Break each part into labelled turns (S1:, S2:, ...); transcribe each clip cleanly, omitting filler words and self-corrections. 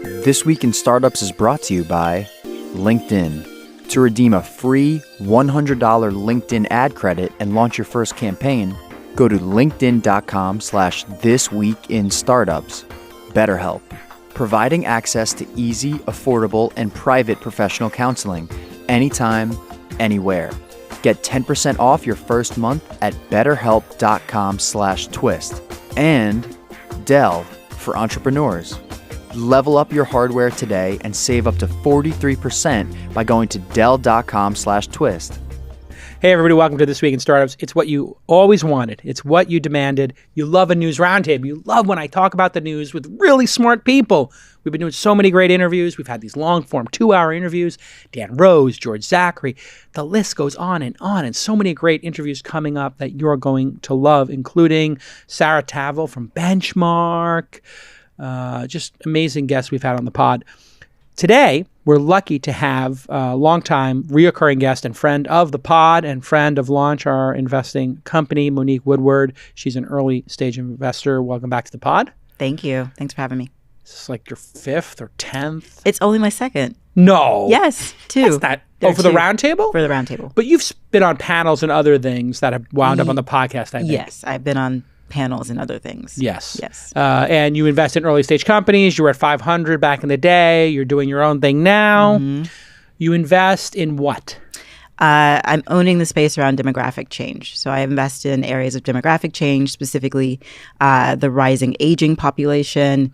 S1: This Week in Startups is brought to you by LinkedIn. To redeem a free $100 LinkedIn ad credit and launch your first campaign, go to linkedin.com/thisweekinstartups. BetterHelp, providing access to easy, affordable, and private professional counseling anytime, anywhere. Get 10% off your first month at betterhelp.com/twist. And Dell, for entrepreneurs. Level up your hardware today and save up to 43% by going to dell.com/twist.
S2: Hey everybody, welcome to This Week in Startups. It's what you always wanted. It's what you demanded. You love a news roundtable. You love when I talk about the news with really smart people. We've been doing so many great interviews. We've had these long-form 2-hour interviews. Dan Rose, George Zachary. The list goes on, and so many great interviews coming up that you're going to love, including Sarah Tavel from Benchmark. Just amazing guests we've had on the pod. Today, we're lucky to have a longtime reoccurring guest and friend of the pod and friend of Launch, our investing company, Monique Woodard. She's an early stage investor. Welcome back to the pod.
S3: Thank you. Thanks for having me.
S2: Is this like your 5th or 10th?
S3: It's only my 2nd.
S2: No.
S3: Yes, 2.
S2: That's not. For the roundtable?
S3: For the roundtable.
S2: But you've been on panels and other things that have wound up on the podcast, I think.
S3: Yes, I've been on panels and other things.
S2: Yes.
S3: Yes.
S2: And you invest in early stage companies. You were at 500 back in the day. You're doing your own thing now. Mm-hmm. You invest in what?
S3: I'm owning the space around demographic change. So I invest in areas of demographic change, specifically the rising aging population,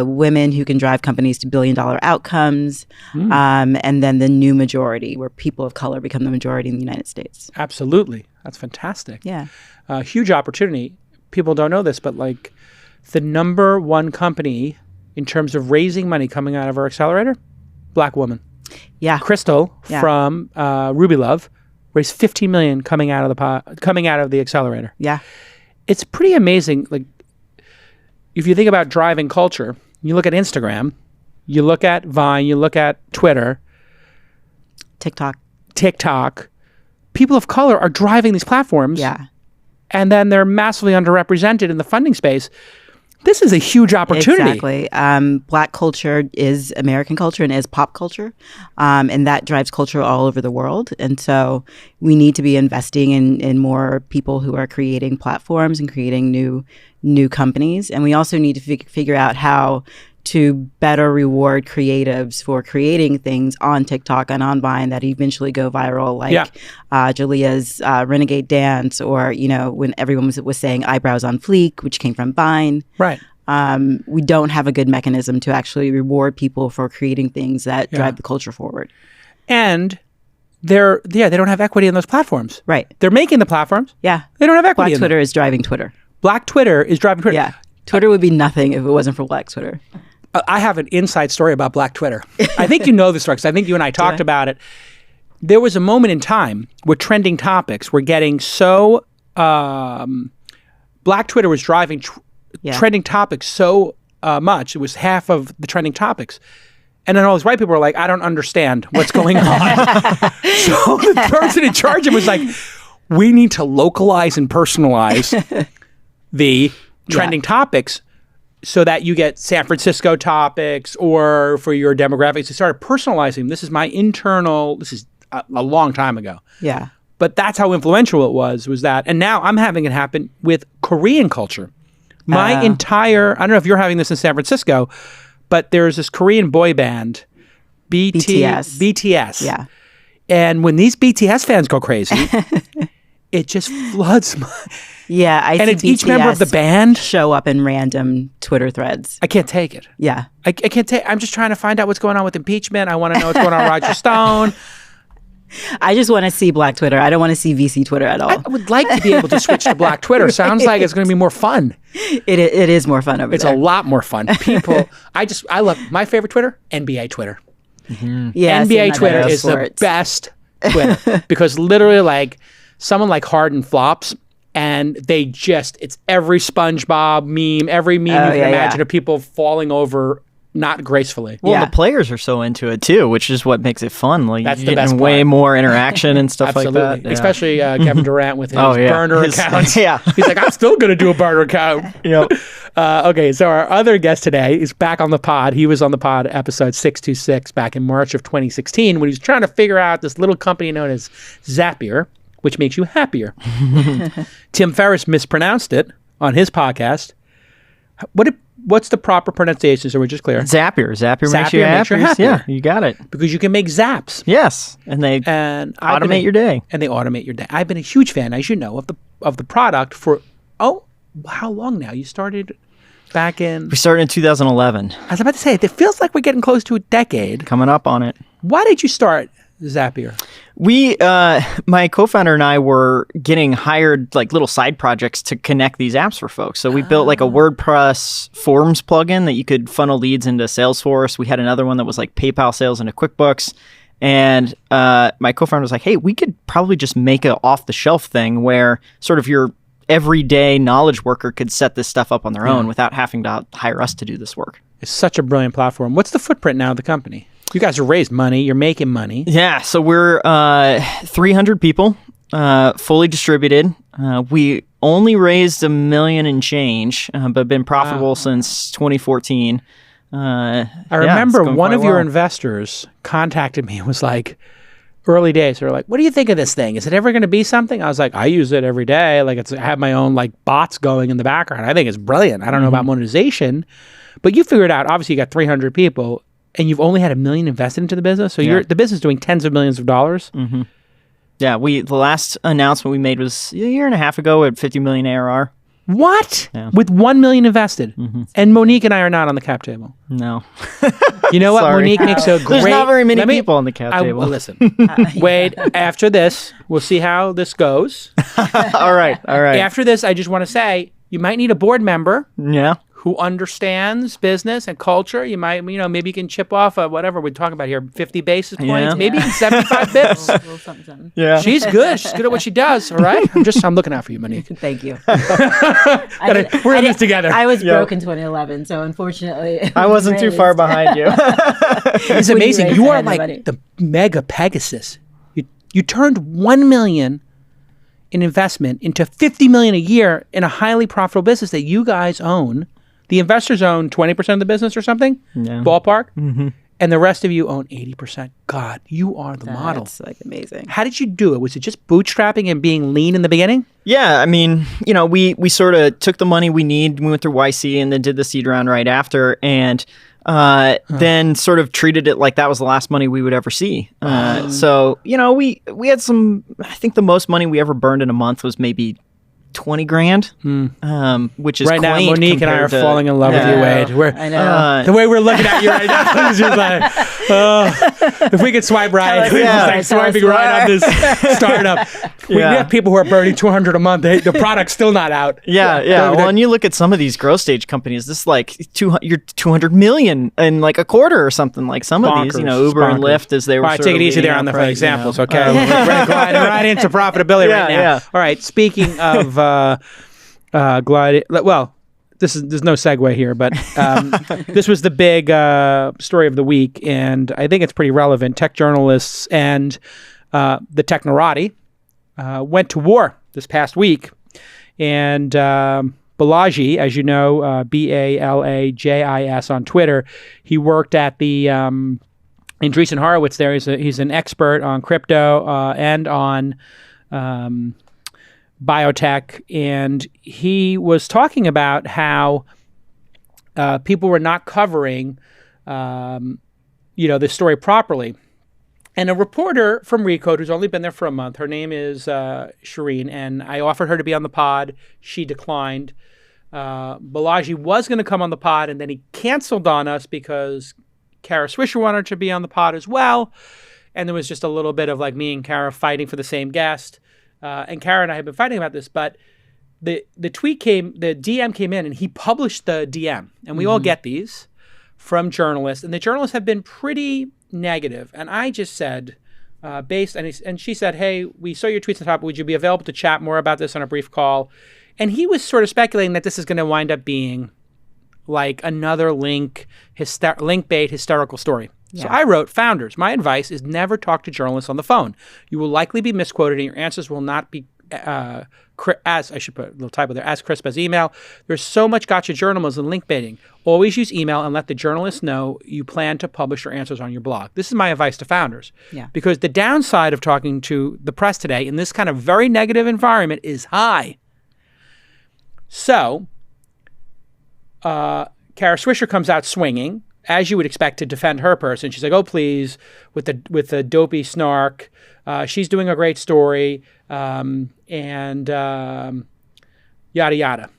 S3: women who can drive companies to billion-dollar outcomes, and then the new majority, where people of color become the majority in the United States.
S2: Absolutely. That's fantastic.
S3: Yeah.
S2: Huge opportunity. People don't know this, but like the number one company in terms of raising money coming out of our accelerator, Black woman.
S3: Yeah.
S2: Crystal from Ruby Love raised $15 million coming out of the accelerator.
S3: Yeah.
S2: It's pretty amazing. Like if you think about driving culture, you look at Instagram, you look at Vine, you look at Twitter,
S3: TikTok. People
S2: of color are driving these platforms.
S3: Yeah.
S2: And then they're massively underrepresented in the funding space. This is a huge opportunity.
S3: Exactly. Black culture is American culture and is pop culture. And that drives culture all over the world. And so we need to be investing in more people who are creating platforms and creating new companies. And we also need to figure out how to better reward creatives for creating things on TikTok and on Vine that eventually go viral, like Jalea's Renegade Dance, or, when everyone was saying eyebrows on fleek, which came from Vine.
S2: Right.
S3: We don't have a good mechanism to actually reward people for creating things that drive the culture forward.
S2: And they don't have equity in those platforms.
S3: Right.
S2: They're making the platforms.
S3: Yeah.
S2: They don't have equity
S3: Black
S2: in
S3: Twitter
S2: them.
S3: is driving Twitter.
S2: Black Twitter is driving Twitter.
S3: Yeah. Twitter would be nothing if it wasn't for Black Twitter.
S2: I have an inside story about Black Twitter. I think you know this story because I think you and I talked about it. There was a moment in time where trending topics were getting so... Black Twitter was driving trending topics so much. It was half of the trending topics. And then all these white people were like, I don't understand what's going on. So the person in charge of it was like, we need to localize and personalize the trending topics so that you get San Francisco topics, or for your demographics. They started personalizing. This is a long time ago.
S3: Yeah.
S2: But that's how influential it was that. And now I'm having it happen with Korean culture. I don't know if you're having this in San Francisco, but there's this Korean boy band, BTS.
S3: Yeah.
S2: And when these BTS fans go crazy, it just floods my...
S3: Yeah, I see
S2: it's each member of the band
S3: show up in random Twitter threads.
S2: I can't take it.
S3: Yeah.
S2: I can't take I'm just trying to find out what's going on with impeachment. I want to know what's going on with Roger Stone.
S3: I just want to see Black Twitter. I don't want to see VC Twitter at all.
S2: I would like to be able to switch to Black Twitter. Sounds like it's going to be more fun.
S3: It is more fun over there.
S2: It's a lot more fun. People, I love my favorite Twitter, NBA Twitter.
S3: Mm-hmm. Yeah,
S2: NBA Twitter is the best Twitter because literally like someone like Harden flops and it's every SpongeBob meme, every meme you can imagine of people falling over not gracefully.
S4: Well,
S3: Yeah.
S4: the players are so into it too, which is what makes it fun. Like
S2: That's
S4: you're
S2: the best
S4: getting
S2: part.
S4: way more interaction and stuff like
S2: Absolutely.
S4: that. Yeah.
S2: Especially Kevin Durant with his
S4: Oh, yeah.
S2: burner
S4: His-
S2: accounts.
S4: yeah.
S2: He's like, I'm still going to do a burner account.
S4: Yep.
S2: Okay, so our other guest today is back on the pod. He was on the pod episode 626 back in March of 2016 when he was trying to figure out this little company known as Zapier, which makes you happier. Tim Ferriss mispronounced it on his podcast. What's the proper pronunciation so we're just clear?
S4: Zapier makes you
S2: Zapier makes you
S4: happy.
S2: happier.
S4: Yeah, you got it.
S2: Because you can make zaps.
S4: Yes, and they
S2: And I've been
S4: automate your day.
S2: And they automate your day. I've been a huge fan, as you know, of the product for how long now? You started back in.
S4: We started in 2011.
S2: I was about to say it feels like we're getting close to a decade.
S4: Coming up on it.
S2: Why did you start Zapier?
S4: We, my co-founder and I were getting hired like little side projects to connect these apps for folks. So we built like a WordPress forms plugin that you could funnel leads into Salesforce. We had another one that was like PayPal sales into QuickBooks. And my co-founder was like, hey, we could probably just make an off-the-shelf thing where sort of your everyday knowledge worker could set this stuff up on their own without having to hire us to do this work.
S2: It's such a brilliant platform. What's the footprint now of the company? You guys have raised money. You're making money.
S4: Yeah, so we're 300 people, fully distributed. We only raised $1 million and change, but been profitable since 2014.
S2: I remember one of your investors contacted me and was like, early days, they were like, what do you think of this thing? Is it ever going to be something? I was like, I use it every day. Like I have my own like bots going in the background. I think it's brilliant. I don't know about monetization, but you figured out, obviously you got 300 people and you've only had $1 million invested into the business. So the business is doing tens of millions of dollars.
S4: Mm-hmm. Yeah, the last announcement we made was a year and a half ago at 50 million ARR.
S2: What?
S4: Yeah.
S2: With $1 million invested. Mm-hmm. And Monique and I are not on the cap table.
S4: No.
S2: You know what?
S4: Sorry.
S2: Monique makes a great...
S4: There's not very many people on the cap table.
S2: Well, listen, Wade, after this, we'll see how this goes.
S4: All right.
S2: After this, I just want to say, you might need a board member
S4: Yeah.
S2: who understands business and culture. You might, maybe you can chip off whatever we're talking about here, 50 basis points,
S4: Yeah.
S2: maybe even 75 bips.
S3: Little something.
S4: Yeah.
S2: She's good. She's good at what she does, all right? I'm looking out for you, Monique.
S3: Thank you.
S2: We're in this together.
S3: I was broke in 2011, so unfortunately,
S4: I wasn't too far behind you.
S2: It's amazing.
S3: raise
S2: You
S3: the
S2: are
S3: hand,
S2: like
S3: buddy?
S2: the mega Pegasus. You turned $1 million in investment into $50 million a year in a highly profitable business that you guys own. The investors own 20% of the business or something, ballpark, and the rest of you own 80%. God, you are the model.
S3: That's like amazing.
S2: How did you do it? Was it just bootstrapping and being lean in the beginning?
S4: Yeah, I mean, we sort of took the money we need. We went through YC and then did the seed round right after, and then sort of treated it like that was the last money we would ever see. So we had some. I think the most money we ever burned in a month was maybe $20,000, which is
S2: Right now,
S4: quaint
S2: Monique and I are
S4: compared to-
S2: falling in love with you, Wade.
S3: I know.
S2: The way we're looking at you right now is just like, if we could swipe right, we're just like swiping right on this startup. We have people who are burning $200 a month. The product's still not out.
S4: Yeah. Well, and you look at some of these growth stage companies, this is like you're 200 million in like a quarter or something. Like some of these,
S2: Bonkers,
S4: Uber and
S2: bonkers.
S4: Lyft, as they were.
S2: All right,
S4: sort
S2: take
S4: of
S2: it easy
S4: leading
S2: there on
S4: up,
S2: the
S4: right,
S2: examples,
S4: you know.
S2: okay? We're gliding right into profitability right now.
S4: Yeah.
S2: All right, speaking of gliding, well, there's no segue here, but this was the big story of the week, and I think it's pretty relevant. Tech journalists and the Technorati went to war this past week, and Balaji, as you know, Balajis on Twitter, he worked at the Andreessen Horowitz there. He's an expert on crypto and on biotech, and he was talking about how people were not covering, this story properly. And a reporter from Recode, who's only been there for a month, her name is Shireen, and I offered her to be on the pod. She declined. Balaji was going to come on the pod, and then he canceled on us because Kara Swisher wanted to be on the pod as well. And there was just a little bit of like me and Kara fighting for the same guest. And Kara and I have been fighting about this, but the DM came in, and he published the DM. And we all get these from journalists, and the journalists have been pretty negative. And I just said, and she said, hey, we saw your tweets on top. Would you be available to chat more about this on a brief call? And he was sort of speculating that this is going to wind up being like another link bait hysterical story. So
S3: Yeah.
S2: I wrote, founders, my advice is never talk to journalists on the phone. You will likely be misquoted and your answers will not be as I should put a little typo there, as crisp as email. There's so much gotcha journalism and link baiting. Always use email and let the journalists know you plan to publish your answers on your blog. This is my advice to founders.
S3: Yeah.
S2: Because the downside of talking to the press today in this kind of very negative environment is high. So, Kara Swisher comes out swinging, as you would expect, to defend her person. She's like, "Oh, please," with the dopey snark. She's doing a great story, and yada yada.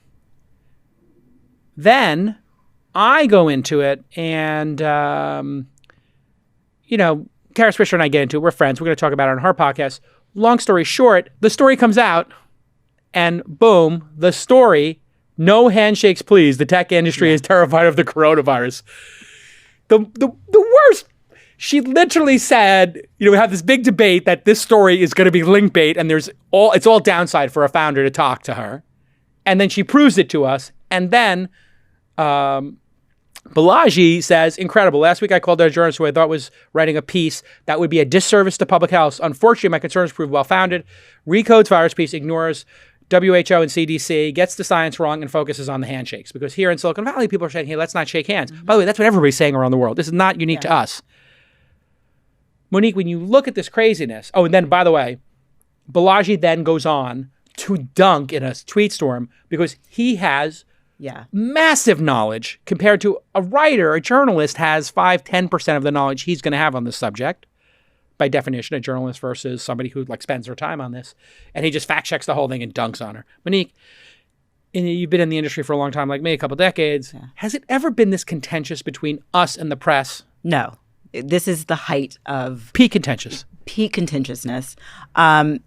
S2: Then I go into it, and Kara Swisher and I get into it. We're friends. We're going to talk about it on her podcast. Long story short, the story comes out, and boom, the story. No handshakes, please. The tech industry is terrified of the coronavirus. The worst. She literally said, we have this big debate that this story is going to be link bait, and it's all downside for a founder to talk to her. And then she proves it to us. And then Balaji says, incredible. Last week I called out a journalist who I thought was writing a piece that would be a disservice to public health. Unfortunately, my concerns proved well-founded. Recodes virus piece, ignores WHO and CDC, gets the science wrong and focuses on the handshakes. Because here in Silicon Valley, people are saying, hey, let's not shake hands. Mm-hmm. By the way, that's what everybody's saying around the world. This is not unique to us. Monique, when you look at this craziness, and then, by the way, Balaji then goes on to dunk in a tweet storm because he has massive knowledge compared to a writer. A journalist has 5-10% of the knowledge he's going to have on this subject. By definition, a journalist versus somebody who spends their time on this. And he just fact checks the whole thing and dunks on her. Monique, you've been in the industry for a long time, like me, a couple decades. Yeah. Has it ever been this contentious between us and the press?
S3: No. This is the height of
S2: peak contentiousness.
S3: I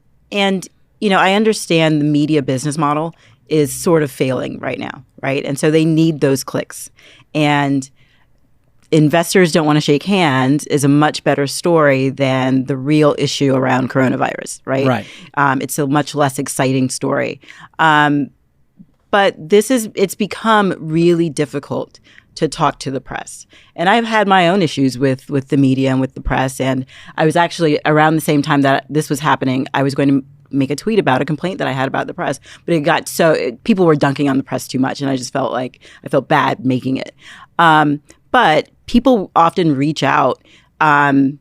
S3: understand the media business model is sort of failing right now, right? And so they need those clicks. And investors don't want to shake hands is a much better story than the real issue around coronavirus, right?
S2: Right.
S3: It's a much less exciting story. But it's become really difficult to talk to the press. And I've had my own issues with the media and with the press. And I was actually, around the same time that this was happening, I was going to make a tweet about a complaint that I had about the press. But it got people were dunking on the press too much. And I just felt like I felt bad making it. But people often reach out and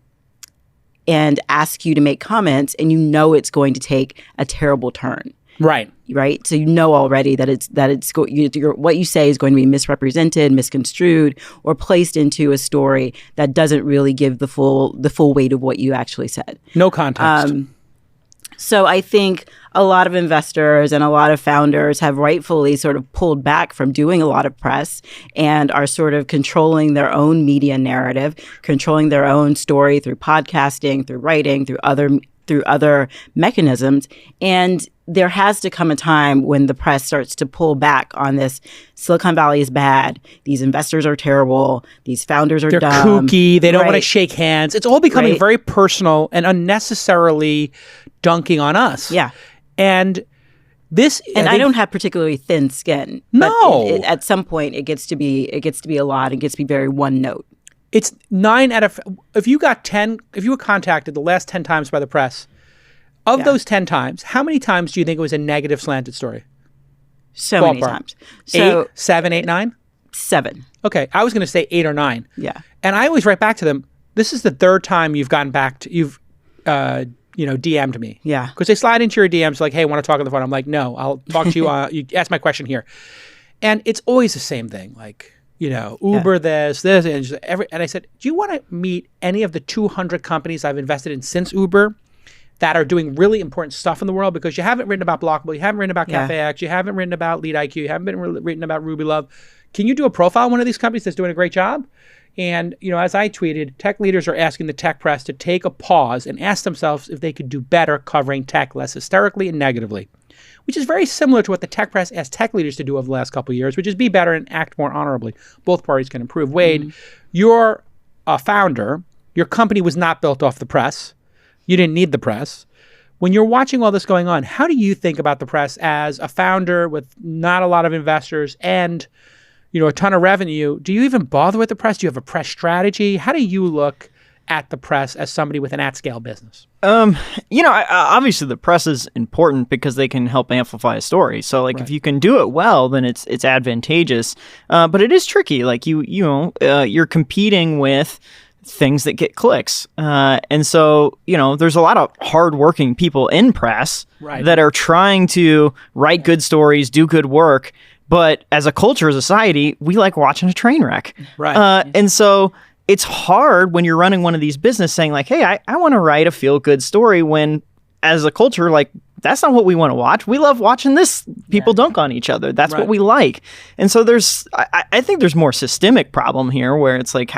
S3: ask you to make comments, and it's going to take a terrible turn.
S2: Right.
S3: So already that what you say is going to be misrepresented, misconstrued, or placed into a story that doesn't really give the full weight of what you actually said.
S2: No context.
S3: So I think a lot of investors and a lot of founders have rightfully sort of pulled back from doing a lot of press and are sort of controlling their own media narrative, controlling their own story through podcasting, through writing, through other mechanisms. And there has to come a time when the press starts to pull back on this. Silicon Valley is bad. These investors are terrible. These founders are
S2: They're
S3: dumb.
S2: Kooky. They don't want to shake hands. It's all becoming very personal and unnecessarily dunking on us.
S3: Yeah.
S2: And
S3: I don't have particularly thin skin.
S2: No.
S3: But at some point it gets to be a lot. It gets to be very one note.
S2: It's 9 out of if you were contacted the last 10 times by the press, of those 10 times, how many times do you think it was a negative slanted story?
S3: So many times. So
S2: 8, 7, 8, 9?
S3: 7.
S2: Okay. I was going to say 8 or 9.
S3: Yeah.
S2: And I always write back to them, this is the third time you've gotten back to, you've DM'd me.
S3: Yeah.
S2: Because they slide into your DMs like, hey, want to talk on the phone? I'm like, no, I'll talk to you. You ask my question here. And it's always the same thing. Like, Uber this, and I said, do you want to meet any of the 200 companies I've invested in since Uber that are doing really important stuff in the world? Because you haven't written about Blockable, you haven't written about CafeX, you haven't written about Lead IQ, you haven't written about Ruby Love. Can you do a profile on one of these companies that's doing a great job? And, as I tweeted, tech leaders are asking the tech press to take a pause and ask themselves if they could do better covering tech less hysterically and negatively, which is very similar to what the tech press asked tech leaders to do over the last couple of years, which is be better and act more honorably. Both parties can improve. Wade, you're a founder. Your company was not built off the press. You didn't need the press. When you're watching all this going on, how do you think about the press as a founder with not a lot of investors and, a ton of revenue. Do you even bother with the press? Do you have a press strategy? How do you look at the press as somebody with an at-scale business?
S4: Obviously the press is important because they can help amplify a story. So like if you can do it well, then it's advantageous. But it is tricky. Like you're competing with things that get clicks. And so, there's a lot of hardworking people in press that are trying to write good stories, do good work. But as a culture, as a society, we like watching a train wreck.
S2: Right.
S4: And so it's hard when you're running one of these business saying like, hey, I want to write a feel-good story when as a culture, like, that's not what we want to watch. We love watching this. People dunk on each other. That's what we like. And so I think there's more systemic problem here where it's like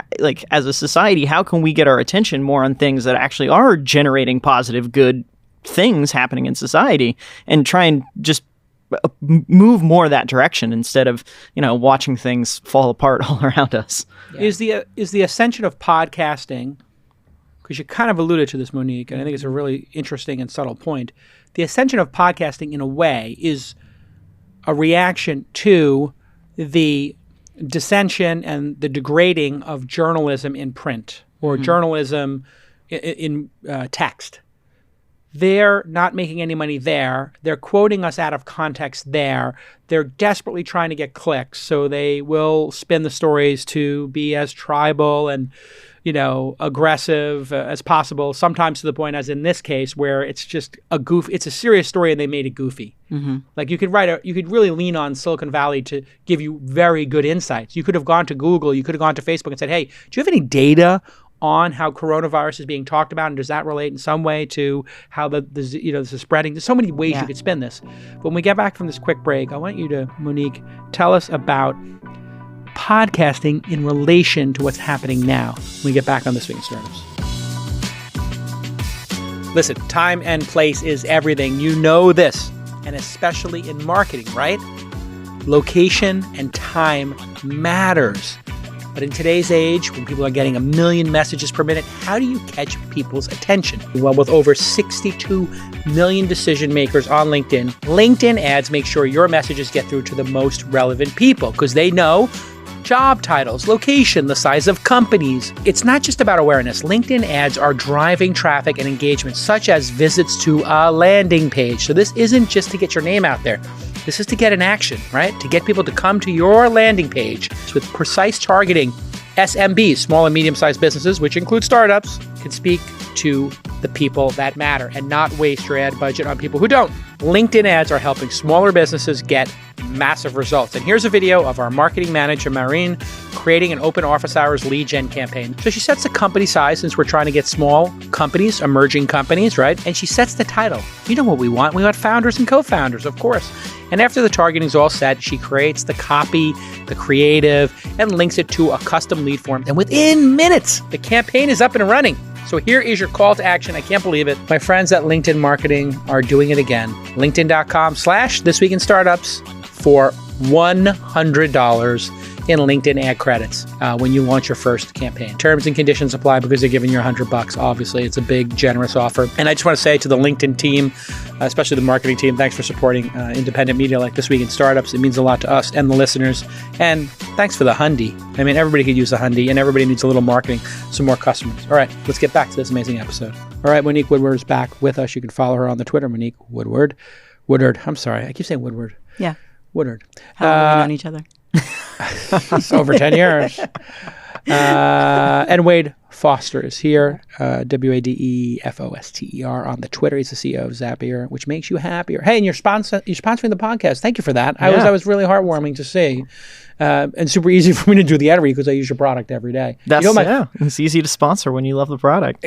S4: as a society, how can we get our attention more on things that actually are generating positive, good things happening in society and try and just move more that direction instead of, watching things fall apart all around us.
S2: Yeah. Is the ascension of podcasting, because you kind of alluded to this, Monique, and I think it's a really interesting and subtle point. The ascension of podcasting, in a way, is a reaction to the dissension and the degrading of journalism in print or journalism in text. They're not making any money there. They're quoting us out of context there. They're desperately trying to get clicks, so they will spin the stories to be as tribal and, aggressive as possible, sometimes to the point, as in this case, where it's just it's a serious story and they made it goofy. Mm-hmm. Like you could really lean on Silicon Valley to give you very good insights. You could have gone to Google, you could have gone to Facebook and said, hey, do you have any data on how coronavirus is being talked about, and does that relate in some way to how this is spreading? There's so many ways you could spin this. But when we get back from this quick break, I want you to, Monique, tell us about podcasting in relation to what's happening now when we get back on This Week in Startups. Listen, time and place is everything. You know this, and especially in marketing, right? Location and time matters. But in today's age, when people are getting 1 million messages per minute, how do you catch people's attention? Well, with over 62 million decision makers on LinkedIn, LinkedIn ads make sure your messages get through to the most relevant people because they know job titles, location, the size of companies. It's not just about awareness. LinkedIn ads are driving traffic and engagement, such as visits to a landing page. So this isn't just to get your name out there. This is to get an action, right? To get people to come to your landing page. So with precise targeting, SMBs, small and medium-sized businesses, which include startups, can speak to the people that matter and not waste your ad budget on people who don't. LinkedIn ads are helping smaller businesses get massive results. And here's a video of our marketing manager, Maureen, creating an open office hours lead gen campaign. So she sets the company size, since we're trying to get small companies, emerging companies, right? And she sets the title. You know what we want. We want founders and co-founders, of course. And after the targeting is all set, she creates the copy, the creative, and links it to a custom lead form. And within minutes, the campaign is up and running. So here is your call to action. I can't believe it. My friends at LinkedIn Marketing are doing it again. LinkedIn.com/thisweekinstartups for $100 in LinkedIn ad credits when you launch your first campaign. Terms and conditions apply because they're giving you $100. Obviously, it's a big, generous offer. And I just want to say to the LinkedIn team, especially the marketing team, thanks for supporting independent media like This Week in Startups. It means a lot to us and the listeners. And thanks for the Hundy. I mean, everybody could use a Hundy, and everybody needs a little marketing, some more customers. All right, let's get back to this amazing episode. All right, Monique Woodward is back with us. You can follow her on the Twitter, Monique Woodward. Woodard. I'm sorry. I keep saying Woodward.
S3: Yeah.
S2: Woodard.
S3: How have we known each other?
S2: It's over 10 years. And Wade Foster is here, WadeFoster on the Twitter. He's the CEO of Zapier, which makes you happier. Hey, and you're sponsoring the podcast. Thank you for that.
S4: Yeah.
S2: I was really heartwarming to see. And super easy for me to do the ad read because I use your product every day.
S4: It's easy to sponsor when you love the product.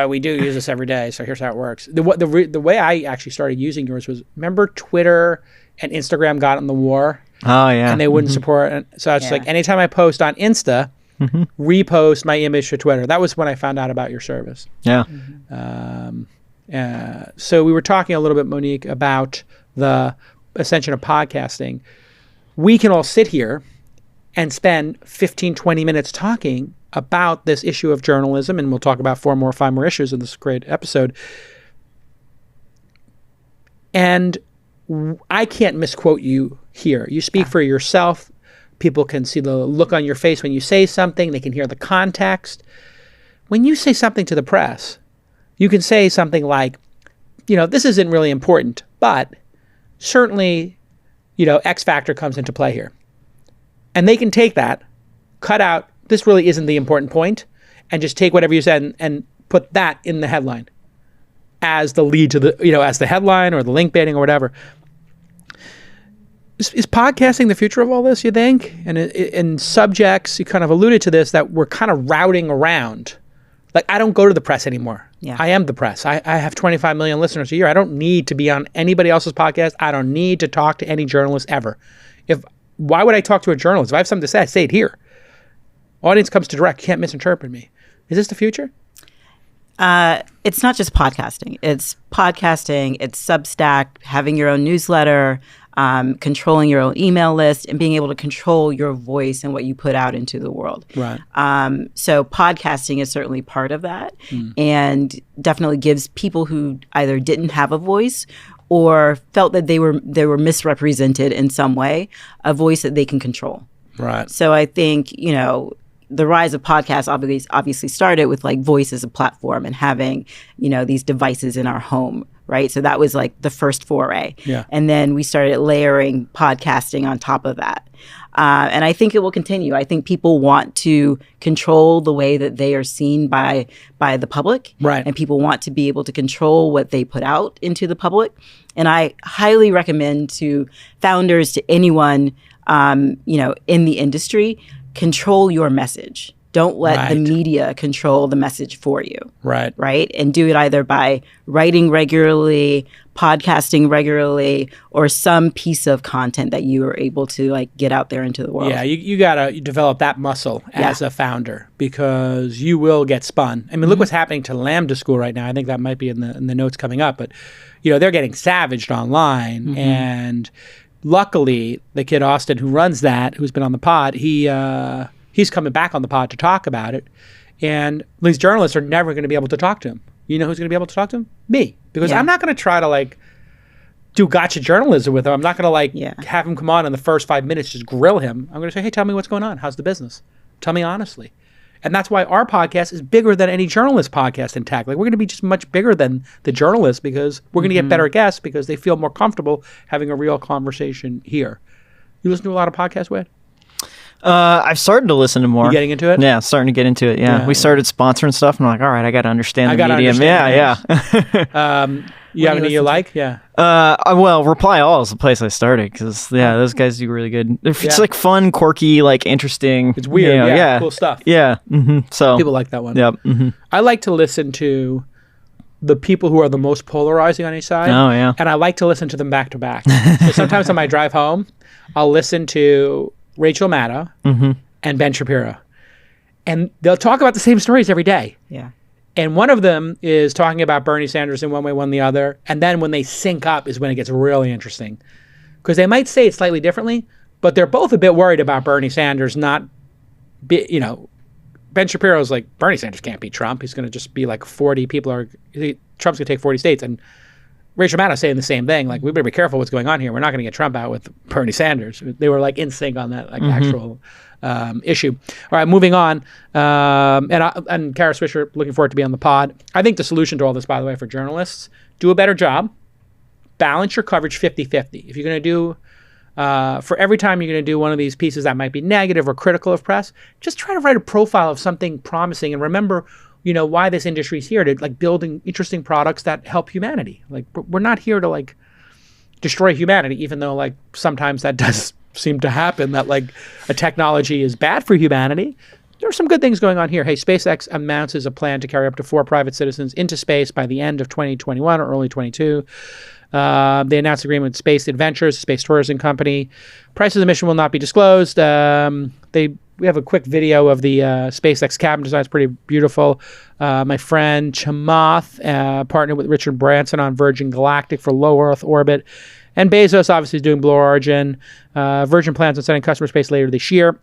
S2: We do use this every day, so here's how it works. The way I actually started using yours was, remember Twitter and Instagram got in the war?
S4: Oh, yeah.
S2: And they wouldn't support it. So it's like anytime I post on Insta, repost my image to Twitter. That was when I found out about your service.
S4: Yeah.
S2: So we were talking a little bit, Monique, about the ascension of podcasting. We can all sit here and spend 15, 20 minutes talking about this issue of journalism, and we'll talk about 5 more issues in this great episode. And I can't misquote you here. You speak for yourself. People can see the look on your face when you say something. They can hear the context. When you say something to the press, you can say something like, this isn't really important, but certainly, X factor comes into play here. And they can take that, cut out, this really isn't the important point, and just take whatever you said and put that in the headline as the lead to the, as the headline or the link baiting or whatever. Is podcasting the future of all this, you think? And in subjects, you kind of alluded to this, that we're kind of routing around. Like, I don't go to the press anymore.
S3: Yeah.
S2: I am the press. I have 25 million listeners a year. I don't need to be on anybody else's podcast. I don't need to talk to any journalist ever. Why would I talk to a journalist? If I have something to say, I say it here. Audience comes to direct. You can't misinterpret me. Is this the future?
S3: It's not just podcasting. It's podcasting, it's Substack, having your own newsletter, controlling your own email list, and being able to control your voice and what you put out into the world.
S2: Right.
S3: So podcasting is certainly part of that, and definitely gives people who either didn't have a voice or felt that they were misrepresented in some way, a voice that they can control.
S2: Right.
S3: So I think, the rise of podcasts obviously started with like voice as a platform and having, these devices in our home, right? So that was like the first foray.
S2: Yeah.
S3: And then we started layering podcasting on top of that. And I think it will continue. I think people want to control the way that they are seen by the public.
S2: Right.
S3: And people want to be able to control what they put out into the public. And I highly recommend to founders, to anyone, in the industry, control your message. Don't let the media control the message for you.
S2: Right.
S3: Right. And do it either by writing regularly, podcasting regularly, or some piece of content that you are able to like get out there into the world.
S2: Yeah, you got to develop that muscle as a founder, because you will get spun. I mean, look what's happening to Lambda School right now. I think that might be in the notes coming up, but they're getting savaged online. And luckily, the kid Austin who runs that, who's been on the pod, he's coming back on the pod to talk about it. And these journalists are never going to be able to talk to him. You know who's going to be able to talk to him? Me. Because I'm not going to try to do gotcha journalism with him. I'm not going to have him come on in the first 5 minutes, just grill him. I'm going to say, hey, tell me what's going on. How's the business? Tell me honestly. And that's why our podcast is bigger than any journalist podcast in tech. Like, we're going to be just much bigger than the journalists, because we're going to get better guests because they feel more comfortable having a real conversation here. You listen to a lot of podcasts, Wade?
S4: I've started to listen to more.
S2: You getting into it?
S4: Yeah, starting to get into it. Yeah, we started sponsoring stuff, and I'm like, all right, I got to understand the medium.
S2: You have any you like? Yeah.
S4: Well, Reply All is the place I started, because those guys do really good. It's like fun, quirky, like interesting.
S2: It's weird. Cool stuff.
S4: Yeah. So
S2: people like that one.
S4: Yep.
S2: I like to listen to the people who are the most polarizing on each side.
S4: Oh yeah.
S2: And I like to listen to them back to back. So sometimes on my drive home, I'll listen to Rachel Maddow and Ben Shapiro, and they'll talk about the same stories every day.
S3: Yeah.
S2: And one of them is talking about Bernie Sanders in one way, one the other. And then when they sync up is when it gets really interesting, because they might say it slightly differently, but they're both a bit worried about Bernie Sanders not Ben Shapiro's like, Bernie Sanders can't beat Trump. He's going to just be like 40 people Trump's going to take 40 states. And Rachel Maddow saying the same thing. Like, we better be careful what's going on here. We're not going to get Trump out with Bernie Sanders. They were like in sync on that actual issue. All right, moving on. And Kara Swisher, looking forward to be on the pod. I think the solution to all this, by the way, for journalists, do a better job. Balance your coverage 50-50. If you're going to do, for every time you're going to do one of these pieces that might be negative or critical of press, just try to write a profile of something promising, and remember, why this industry is here, to like building interesting products that help humanity. Like, we're not here to like destroy humanity, even though like sometimes that does seem to happen, that like a technology is bad for humanity. There are some good things going on here. Hey, SpaceX announces a plan to carry up to 4 private citizens into space by the end of 2021 or early 22. They announced agreement with Space Adventures, a space tourism company. Price of the mission will not be disclosed. We have a quick video of the SpaceX cabin design. It's pretty beautiful. My friend Chamath partnered with Richard Branson on Virgin Galactic for low Earth orbit. And Bezos obviously is doing Blue Origin. Virgin plans on sending customer space later this year.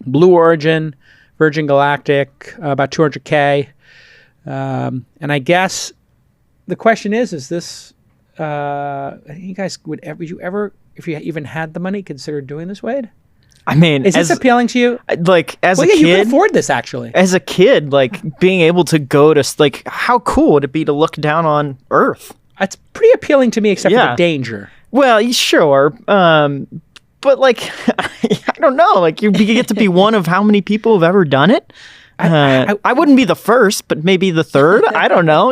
S2: Blue Origin, Virgin Galactic, about $200K. And I guess the question is this you guys would you ever, if you even had the money, consider doing this, Wade?
S4: I mean,
S2: is this appealing to you?
S4: Like, as a kid,
S2: you can afford this actually.
S4: As a kid, like being able to go to, like, how cool would it be to look down on Earth?
S2: It's pretty appealing to me, except for the danger.
S4: Well, sure. But like, I don't know. Like, you get to be one of how many people have ever done it. I wouldn't be the first, but maybe the third. I don't know,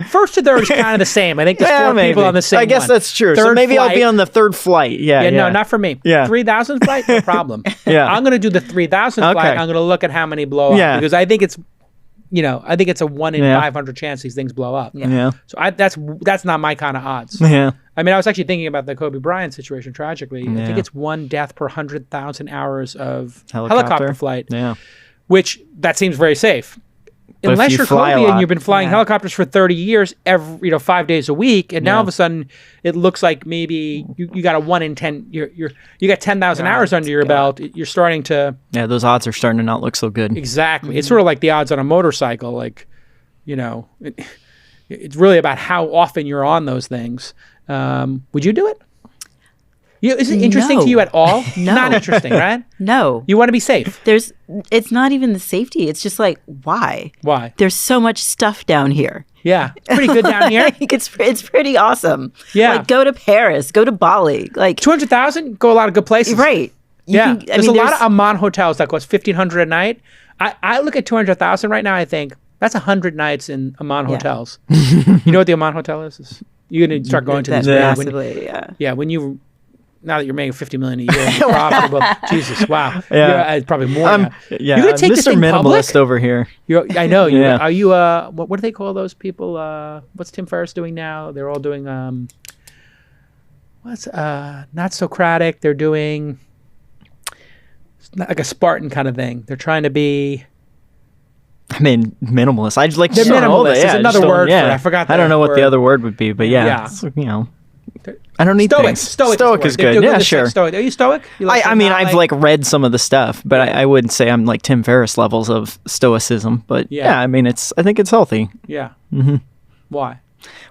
S2: First to third is kind of the same. I think there's four people on the same
S4: I guess
S2: one.
S4: that's true.
S2: Third
S4: so maybe
S2: flight.
S4: I'll be on the third flight. Yeah,
S2: no, not for me.
S4: Yeah.
S2: 3,000 flight, no problem.
S4: Yeah.
S2: I'm going to do the 3,000 flight. I'm going to look at how many blow up because I think it's, I think it's a 1 in 500 chance these things blow up.
S4: Yeah.
S2: So that's not my kind of odds.
S4: Yeah.
S2: I mean, I was actually thinking about the Kobe Bryant situation tragically. I think it's 1 death per 100,000 hours of helicopter flight.
S4: Yeah.
S2: Which that seems very safe.
S4: But
S2: unless you're Kobe and you've been flying
S3: Yeah.
S2: helicopters for 30 years, 5 days a week, and now all of a sudden it looks like maybe you got a 1 in 10. You got 10,000 hours under your belt. You're starting to
S4: those odds are starting to not look so good.
S2: exactly. It's sort of like the odds on a motorcycle. Like, it's really about how often you're on those things. Would you do it? Is it interesting
S3: No.
S2: to you at all?
S3: No.
S2: Not interesting, right?
S3: No.
S2: You want to be safe.
S3: It's not even the safety. It's just like, why?
S2: Why?
S3: There's so much stuff down here.
S2: Yeah, pretty good down here.
S3: Like, it's pretty awesome.
S2: Yeah.
S3: Like, go to Paris, go to Bali. Like,
S2: 200,000, go a lot of good places.
S3: right.
S2: There's a lot of Amman hotels that cost $1,500 a night. I look at 200,000 right now. I think that's 100 nights in Amman hotels. You know what the Amman hotel is? You're gonna start going to these.
S3: massively,
S2: When you now that you're making $50 million a year, and you're profitable. Jesus, wow.
S4: Yeah.
S2: It's probably more. Now.
S4: Yeah,
S2: You're gonna take this
S4: Mr.
S2: thing
S4: Minimalist
S2: public?
S4: over here.
S2: I know.
S4: Yeah.
S2: Are you? What do they call those people? What's Tim Ferriss doing now? They're all doing. What's not Socratic? They're doing. It's not like a Spartan kind of thing. They're trying to be.
S4: I mean, minimalist. I just like
S2: They're minimalist. There's another word for it. I forgot.
S4: I don't know what the
S2: word.
S4: other word would be, but it's, I don't need
S2: Stoic.
S4: things.
S2: Stoic
S4: is good. Yeah, sure.
S2: Stoic. Are you stoic? You
S4: I mean, I've like read some of the stuff, but I wouldn't say I'm like Tim Ferriss levels of stoicism. But I mean, I think it's healthy.
S2: Yeah.
S4: Mm-hmm.
S2: Why?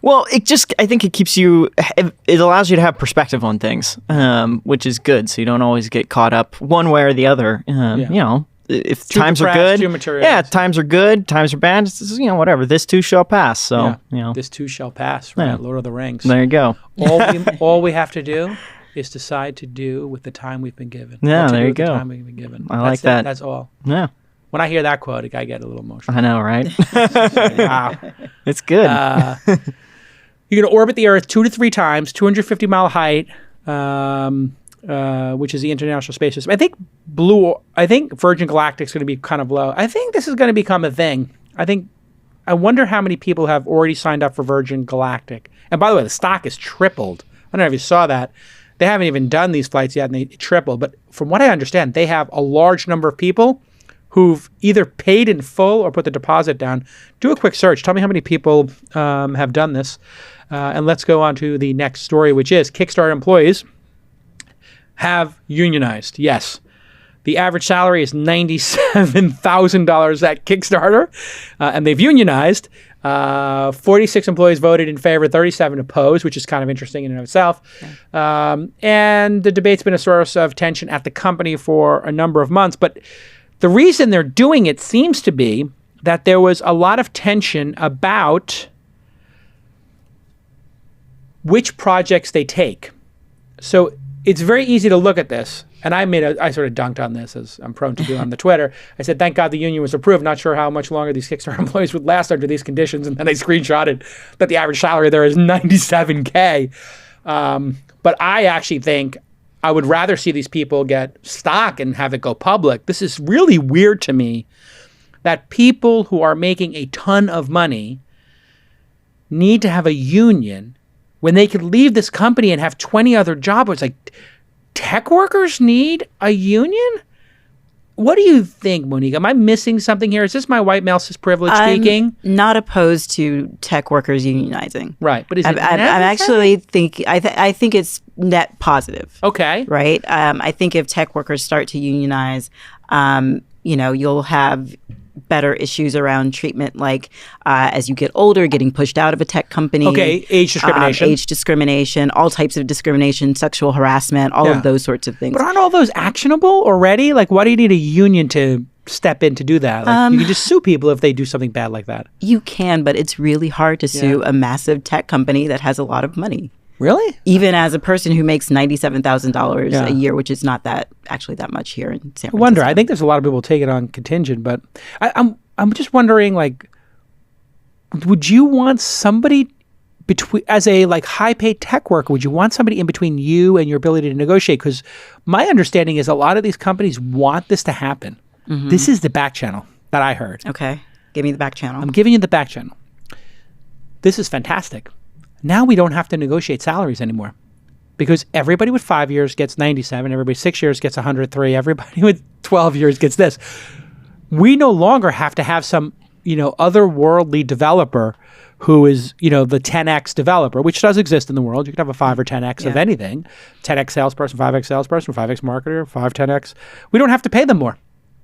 S4: Well, I think it keeps you, it allows you to have perspective on things, which is good. So you don't always get caught up one way or the other. If
S2: Too
S4: times are
S2: depressed,
S4: good,
S2: too materialistic.
S4: times are good, times are bad. It's just, whatever. This too shall pass. So,
S2: This too shall pass. Right. Lord of the Rings.
S4: There you go.
S2: all we have to do is decide to do with the time we've been given.
S4: Yeah,
S2: What to
S4: there
S2: do
S4: you
S2: with the
S4: go.
S2: time we've been given.
S4: I like
S2: That's
S4: that.
S2: That's all.
S4: Yeah.
S2: When I hear that quote, I get a little emotional.
S4: I know, right?
S2: Wow.
S4: It's good.
S2: You're going to orbit the Earth 2 to 3 times, 250-mile height, which is the International Space System. I think Virgin Galactic's going to be kind of low. I think this is going to become a thing. I wonder how many people have already signed up for Virgin Galactic. And by the way, the stock has tripled. I don't know if you saw that. They haven't even done these flights yet, and they tripled. But from what I understand, they have a large number of people who've either paid in full or put the deposit down. Do a quick search. Tell me how many people have done this. And let's go on to the next story, which is Kickstarter employees have unionized. Yes. The average salary is $97,000 at Kickstarter, and they've unionized. 46 employees voted in favor, 37 opposed, which is kind of interesting in and of itself. And the debate's been a source of tension at the company for a number of months. But the reason they're doing it seems to be that there was a lot of tension about which projects they take. So it's very easy to look at this. And I sort of dunked on this, as I'm prone to do on the Twitter. I said, thank God the union was approved. Not sure how much longer these Kickstarter employees would last under these conditions. And then I screenshotted that the average salary there is $97K. But I actually think I would rather see these people get stock and have it go public. This is really weird to me that people who are making a ton of money need to have a union when they could leave this company and have 20 other jobs. It's like, tech workers need a union? What do you think, Monique? Am I missing something here? Is this my white male cis privilege speaking?
S3: I'm not opposed to tech workers unionizing.
S2: Right, but is it
S3: I'm actually I think it's net positive.
S2: Okay.
S3: Right? I think if tech workers start to unionize, you'll have better issues around treatment, like as you get older, getting pushed out of a tech company.
S2: Okay, age discrimination.
S3: All types of discrimination, sexual harassment, all of those sorts of things.
S2: But aren't all those actionable already? Like, why do you need a union to step in to do that? Like, you can just sue people if they do something bad like that.
S3: You can, but it's really hard to sue a massive tech company that has a lot of money.
S2: Really?
S3: Even as a person who makes $97,000 a year, which is not that much here in San Francisco.
S2: I wonder. I think there's a lot of people take it on contingent, but I'm just wondering, like, would you want somebody as a like high paid tech worker? Would you want somebody in between you and your ability to negotiate? Because my understanding is a lot of these companies want this to happen. Mm-hmm. This is the back channel that I heard.
S3: Okay, give me the back channel.
S2: I'm giving you the back channel. This is fantastic. Now we don't have to negotiate salaries anymore because everybody with 5 years gets 97, everybody 6 years gets 103, everybody with 12 years gets this. We no longer have to have some, otherworldly developer who is, the 10x developer, which does exist in the world. You could have a 5 or 10x of anything. 10x salesperson, 5x salesperson, 5x marketer, 10x. We don't have to pay them more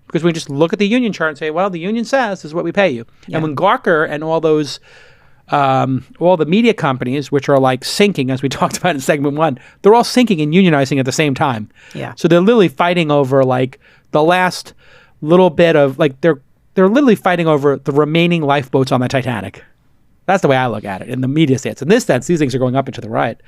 S2: because we just look at the union chart and say, well, the union says this is what we pay you. Yeah. And when Gawker and all those all the media companies, which are like sinking, as we talked about in segment 1, they're all sinking and unionizing at the same time. Yeah. So they're literally fighting over like the last little bit of like they're literally fighting over the remaining lifeboats on the Titanic. That's the way I look at it in the media stance. In this sense, these things are going up and to the right.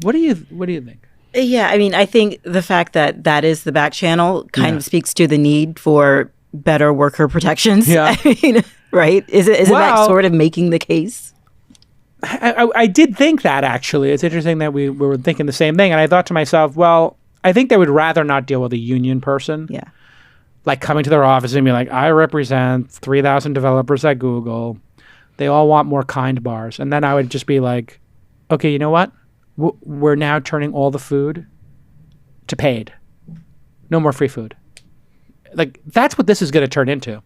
S2: What do you think?
S3: Yeah, I mean, I think the fact that that is the back channel kind of speaks to the need for better worker protections. Yeah. I mean, right? Isn't that sort of making the case?
S2: I did think that, actually. It's interesting that we were thinking the same thing. And I thought to myself, well, I think they would rather not deal with a union person.
S3: Yeah.
S2: Like coming to their office and be like, I represent 3,000 developers at Google. They all want more kind bars. And then I would just be like, okay, you know what? We're now turning all the food to paid. No more free food. Like, that's what this is going to turn into.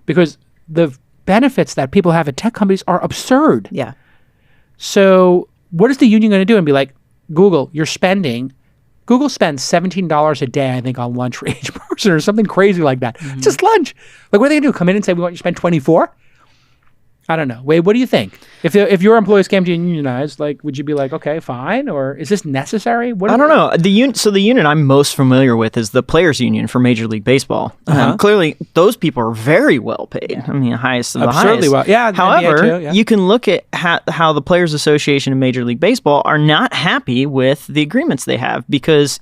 S2: Because the benefits that people have at tech companies are absurd.
S3: Yeah.
S2: So what is the union going to do and be like, Google spends $17 a day, I think, on lunch for each person or something crazy like that. Mm-hmm. Just lunch. Like, what are they going to do? Come in and say, we want you to spend 24? I don't know. Wade, what do you think? If your employees came to Unionize, like, would you be like, okay, fine, or is this necessary?
S4: I don't know. The union I'm most familiar with is the Players Union for Major League Baseball. Clearly, those people are very well paid. I mean, highest of the highest.
S2: Absurdly well. Yeah.
S4: However, you can look at how the Players Association in Major League Baseball are not happy with the agreements they have because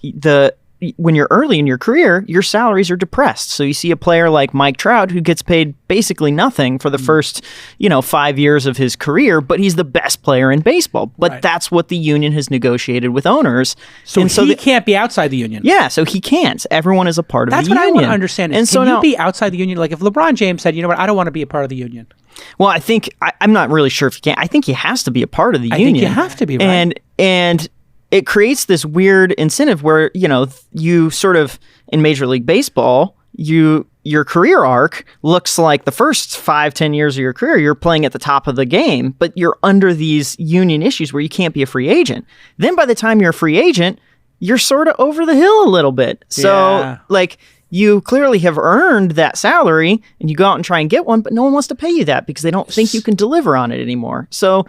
S4: when you're early in your career, your salaries are depressed. So you see a player like Mike Trout who gets paid basically nothing for the first, 5 years of his career, but he's the best player in baseball. But that's what the union has negotiated with owners.
S2: So he can't be outside the union.
S4: Yeah, so he can't. Everyone is a part of the union.
S2: That's what I want to understand. Can you be outside the union? Like if LeBron James said, you know what, I don't want to be a part of the union.
S4: Well, I think, I'm not really sure if he can. I think he has to be a part of the union.
S2: I think you have to be, right?
S4: And it creates this weird incentive where, you sort of, in Major League Baseball, your career arc looks like the first 5-10 years of your career, you're playing at the top of the game, but you're under these union issues where you can't be a free agent. Then by the time you're a free agent, you're sort of over the hill a little bit. So, you clearly have earned that salary and you go out and try and get one, but no one wants to pay you that because they don't think you can deliver on it anymore. So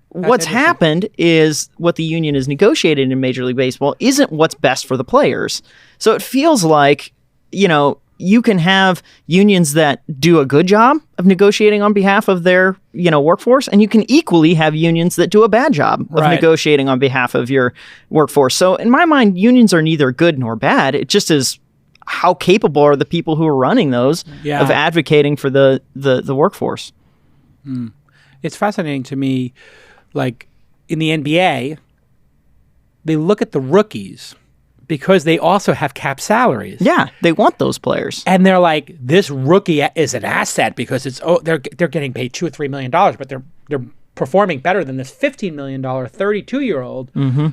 S4: what's happened is what the union has negotiated in Major League Baseball isn't what's best for the players. So it feels like, you can have unions that do a good job of negotiating on behalf of their, workforce, and you can equally have unions that do a bad job of negotiating on behalf of your workforce. So in my mind, unions are neither good nor bad. It just is how capable are the people who are running those of advocating for the workforce.
S2: It's fascinating to me. Like in the NBA, they look at the rookies because they also have cap salaries.
S4: Yeah, they want those players,
S2: and they're like, this rookie is an asset because they're getting paid $2 or $3 million, but they're performing better than this $15 million 32-year-old. Mm-hmm.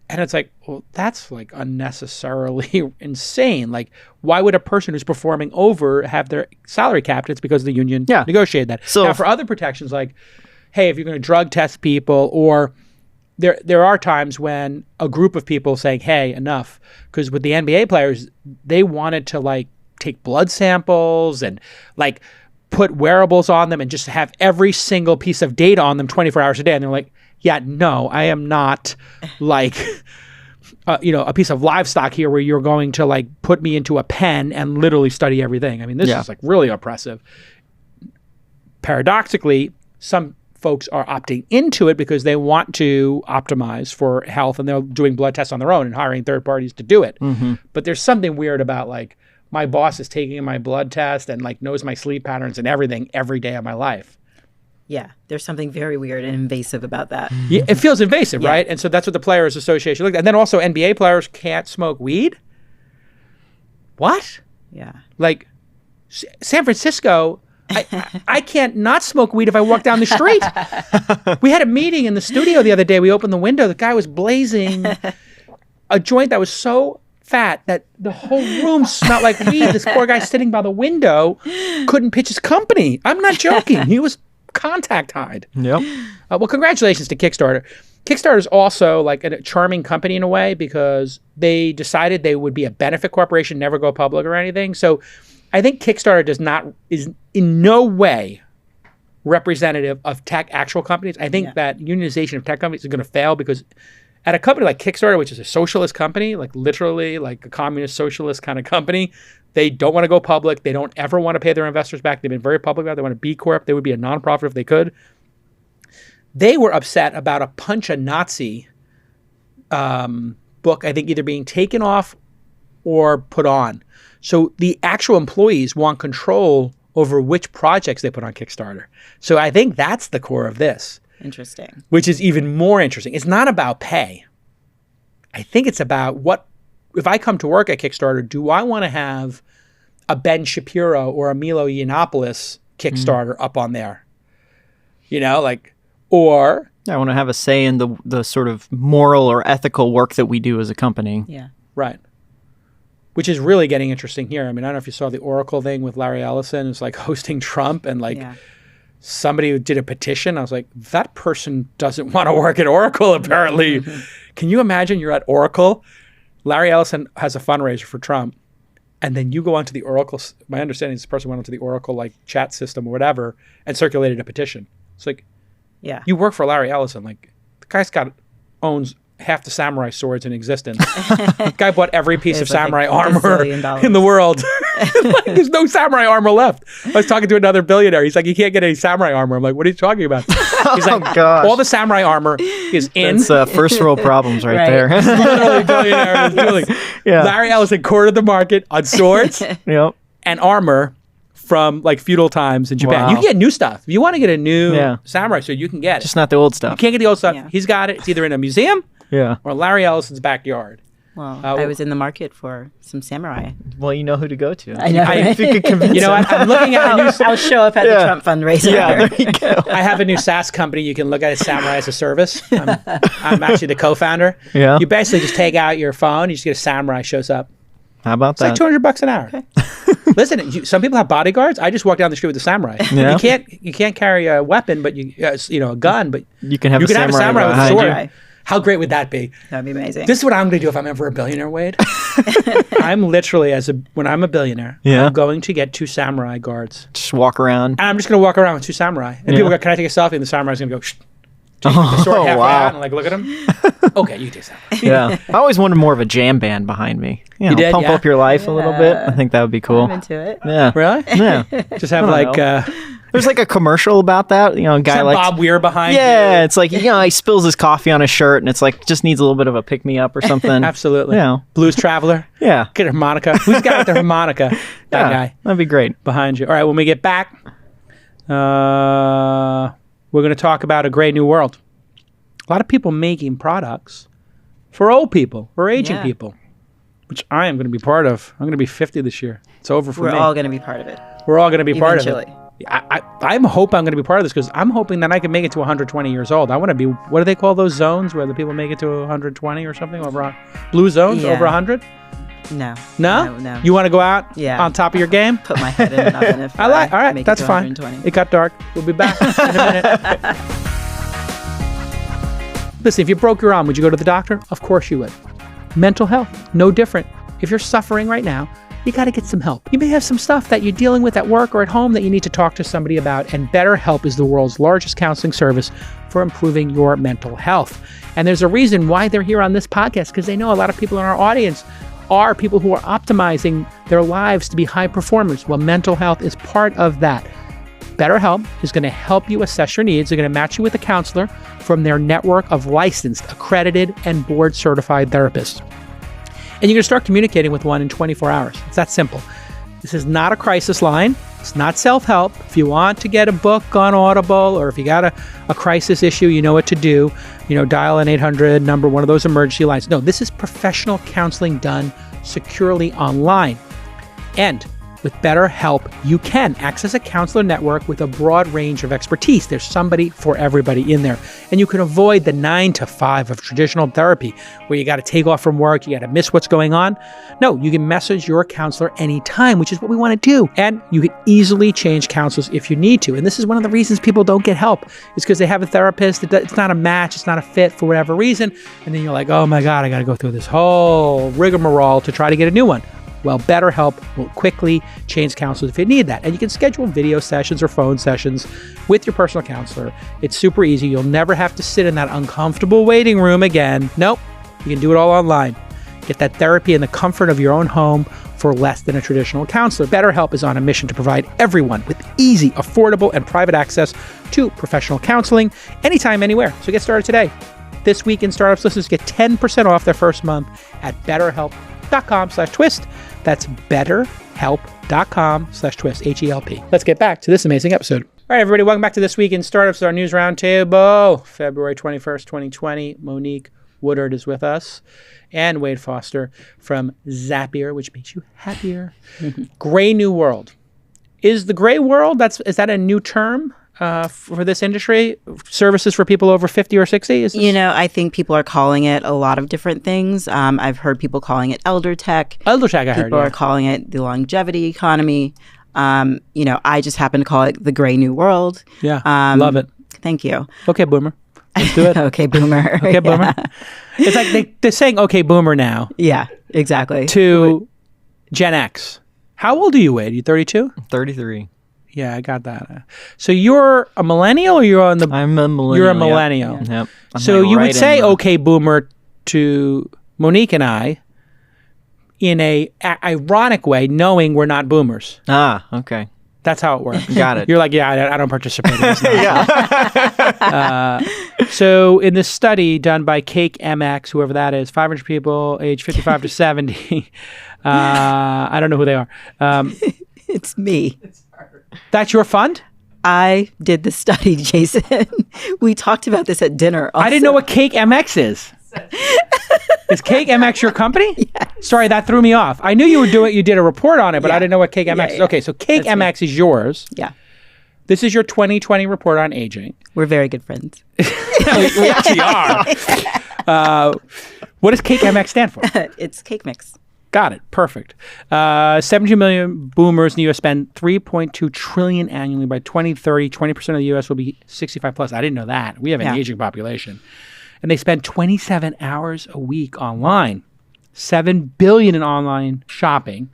S2: And it's like, well, that's like unnecessarily insane. Like, why would a person who's performing over have their salary capped? It's because the union negotiated that. So now for other protections, like, hey, if you're going to drug test people, or there are times when a group of people saying, hey, enough. Because with the NBA players, they wanted to like take blood samples and like put wearables on them and just have every single piece of data on them 24 hours a day. And they're like, yeah, no, I am not like, a piece of livestock here where you're going to like put me into a pen and literally study everything. I mean, this is like really oppressive. Paradoxically, some folks are opting into it because they want to optimize for health, and they're doing blood tests on their own and hiring third parties to do it. But there's something weird about like my boss is taking my blood test and like knows my sleep patterns and everything every day of my life.
S3: Yeah, there's something very weird and invasive about that.
S2: Yeah, it feels invasive, right? And so that's what the Players Association looked at. And then also NBA players can't smoke weed? What?
S3: Yeah.
S2: Like San Francisco, I can't not smoke weed if I walk down the street. We had a meeting in the studio the other day. We opened the window. The guy was blazing a joint that was so fat that the whole room smelled like weed. This poor guy sitting by the window couldn't pitch his company. I'm not joking. He was contact hide.
S4: Yep.
S2: Well, congratulations to Kickstarter. Kickstarter is also like a charming company in a way because they decided they would be a benefit corporation, never go public or anything. So I think Kickstarter is in no way representative of tech actual companies. I think that unionization of tech companies is going to fail because at a company like Kickstarter, which is a socialist company, like literally like a communist socialist kind of company, they don't want to go public. They don't ever want to pay their investors back. They've been very public about it. They want to B Corp. They would be a nonprofit if they could. They were upset about a Punch a Nazi book, I think either being taken off or put on. So the actual employees want control over which projects they put on Kickstarter. So I think that's the core of this.
S3: Interesting.
S2: Which is even more interesting. It's not about pay. I think it's about if I come to work at Kickstarter, do I want to have a Ben Shapiro or a Milo Yiannopoulos Kickstarter up on there? Or
S4: I want to have a say in the sort of moral or ethical work that we do as a company.
S3: Yeah.
S2: Right. Which is really getting interesting here. I mean, I don't know if you saw the Oracle thing with Larry Ellison. It's like hosting Trump and somebody who did a petition. I was like, that person doesn't want to work at Oracle, apparently. Can you imagine you're at Oracle? Larry Ellison has a fundraiser for Trump. And then you go onto the Oracle. My understanding is this person went onto the Oracle chat system or whatever and circulated a petition. It's like, you work for Larry Ellison. Like, the guy's owns half the samurai swords in existence. The guy bought every piece of samurai armor in the world. There's no samurai armor left. I was talking to another billionaire. He's like, you can't get any samurai armor. I'm like, what are you talking about? He's like,
S4: gosh.
S2: All the samurai armor is in.
S4: That's first world problems right there.
S2: Literally billionaire is doing. Larry Ellison cornered the market on swords and armor from feudal times in Japan.
S4: Wow.
S2: You can get new stuff. If you want to get a new samurai sword, you can get it.
S4: Just not the old stuff.
S2: You can't get the old stuff. Yeah. He's got it. It's either in a museum or Larry Ellison's backyard.
S3: Well, I was in the market for some samurai.
S4: Well, you know who to go to.
S3: I know.
S4: If you could convince him.
S2: I'm looking at a new...
S3: I'll show up at the Trump fundraiser.
S4: Yeah, there you go.
S2: I have a new SaaS company. You can look at it, Samurai as a Service. I'm actually the co-founder.
S4: Yeah.
S2: You basically just take out your phone. You just get a samurai shows up.
S4: How about that?
S2: It's like $200 an hour. Okay. Listen, some people have bodyguards. I just walk down the street with a samurai. Yeah. You can't carry a weapon, but a gun, but
S4: you can have a samurai
S2: with a sword. How great would that be?
S3: That'd be amazing.
S2: This is what I'm going to do if I'm ever a billionaire, Wade. I'm literally, when I'm a billionaire, I'm going to get 2 samurai guards.
S4: Just walk around. And
S2: I'm just going to walk around with 2 samurai. And people go, can I take a selfie? And the samurai's going to go, shh. Take the sword halfway out and look at him. Okay, you do something.
S4: Yeah. I always wanted more of a jam band behind me. You
S2: did,
S4: pump up your life a little bit. I think that would be cool.
S3: I'm into it.
S4: Yeah.
S2: Really?
S4: Yeah.
S2: Just have
S4: there's a commercial about that. A guy like
S2: Bob Weir behind you.
S4: Yeah, it's like, he spills his coffee on his shirt and it's like, just needs a little bit of a pick me up or something.
S2: Absolutely. Blues Traveler.
S4: Yeah.
S2: Get a harmonica. Who's got the harmonica? That guy.
S4: That'd be great.
S2: Behind you. All right, when we get back, we're going to talk about a great new world. A lot of people making products for old people, for aging people, which I am going to be part of. I'm going to be 50 this year. It's over for me.
S3: We're all going to be part of it.
S2: We're all going to be part of it.
S3: Eventually.
S2: I'm hoping I'm going to be part of this because I'm hoping that I can make it to 120 years old. I want to be, what do they call those zones where the people make it to 120 or something? Blue zones over 100?
S3: No.
S2: No? You want to go out on top of your game?
S3: Put my head in an oven if
S2: all right,
S3: make
S2: that's
S3: it to
S2: fine.
S3: 120.
S2: It got dark. We'll be back in a minute. Listen, if you broke your arm, would you go to the doctor? Of course you would. Mental health, no different. If you're suffering right now, you got to get some help. You may have some stuff that you're dealing with at work or at home that you need to talk to somebody about, and BetterHelp is the world's largest counseling service for improving your mental health. And there's a reason why they're here on this podcast, because they know a lot of people in our audience are people who are optimizing their lives to be high performers. Well, mental health is part of that. BetterHelp is going to help you assess your needs. They're going to match you with a counselor from their network of licensed, accredited, and board-certified therapists. And you're going to start communicating with one in 24 hours. It's that simple. This is not a crisis line. It's not self-help. If you want to get a book on Audible, or if you got a crisis issue, you know what to do. Dial an 800 number, one of those emergency lines. No, this is professional counseling done securely online. And with BetterHelp, you can access a counselor network with a broad range of expertise. There's somebody for everybody in there. And you can avoid the 9 to 5 of traditional therapy, where you got to take off from work, you got to miss what's going on. No, you can message your counselor anytime, which is what we want to do. And you can easily change counselors if you need to. And this is one of the reasons people don't get help, is because they have a therapist, it's not a match, it's not a fit for whatever reason. And then you're like, oh my God, I got to go through this whole rigmarole to try to get a new one. Well, BetterHelp will quickly change counselors if you need that. And you can schedule video sessions or phone sessions with your personal counselor. It's super easy. You'll never have to sit in that uncomfortable waiting room again. Nope. You can do it all online. Get that therapy in the comfort of your own home for less than a traditional counselor. BetterHelp is on a mission to provide everyone with easy, affordable, and private access to professional counseling anytime, anywhere. So get started today. This Week in Startups listeners get 10% off their first month at BetterHelp.com/twist. That's BetterHelp.com/twist, H-E-L-P. Let's get back to this amazing episode. All right, everybody, welcome back to This Week in Startups, our news roundtable. February 21st, 2020. Monique Woodard is with us, and Wade Foster from Zapier, which makes you happier. Gray New World. Is the gray world, is that a new term for this industry? Services for people over 50 or 60?
S3: I think people are calling it a lot of different things. I've heard people calling it elder tech.
S2: Elder tech, I heard.
S3: People are calling it the longevity economy. I just happen to call it the gray new world.
S2: Yeah, love it.
S3: Thank you.
S2: Okay, boomer. Let's do it.
S3: Okay, boomer.
S2: Okay, boomer. Yeah. It's like they're saying okay, boomer now.
S3: Yeah, exactly.
S2: To Gen X. How old are you, Wade? You 32?
S4: 33.
S2: Yeah, I got that. So you're a millennial, or
S4: I'm a millennial.
S2: You're a millennial.
S4: Yeah. Yep.
S2: So you would say okay, boomer to Monique and I in a ironic way, knowing we're not boomers.
S4: Ah, okay.
S2: That's how it works.
S4: Got it.
S2: You're like, yeah, I don't participate in this. So in this study done by Cake MX, whoever that is, 500 people aged 55 to 70. I don't know who they are.
S3: It's me.
S2: That's your fund?
S3: I did the study, Jason. We talked about this at dinner. Also.
S2: I didn't know what Cake MX is. Is Cake MX your company?
S3: Yes.
S2: Sorry, that threw me off. I knew you did a report on it, but I didn't know what Cake MX is. Okay, so Cake MX is yours.
S3: Yeah.
S2: This is your 2020 report on aging.
S3: We're very good friends.
S2: We actually are. What does Cake MX stand for?
S3: It's Cake Mix.
S2: Got it. Perfect. 72 million boomers in the U.S. spend $3.2 trillion annually. By 2030, 20% of the U.S. will be 65 plus. I didn't know that. We have an aging population. And they spend 27 hours a week online, $7 billion in online shopping,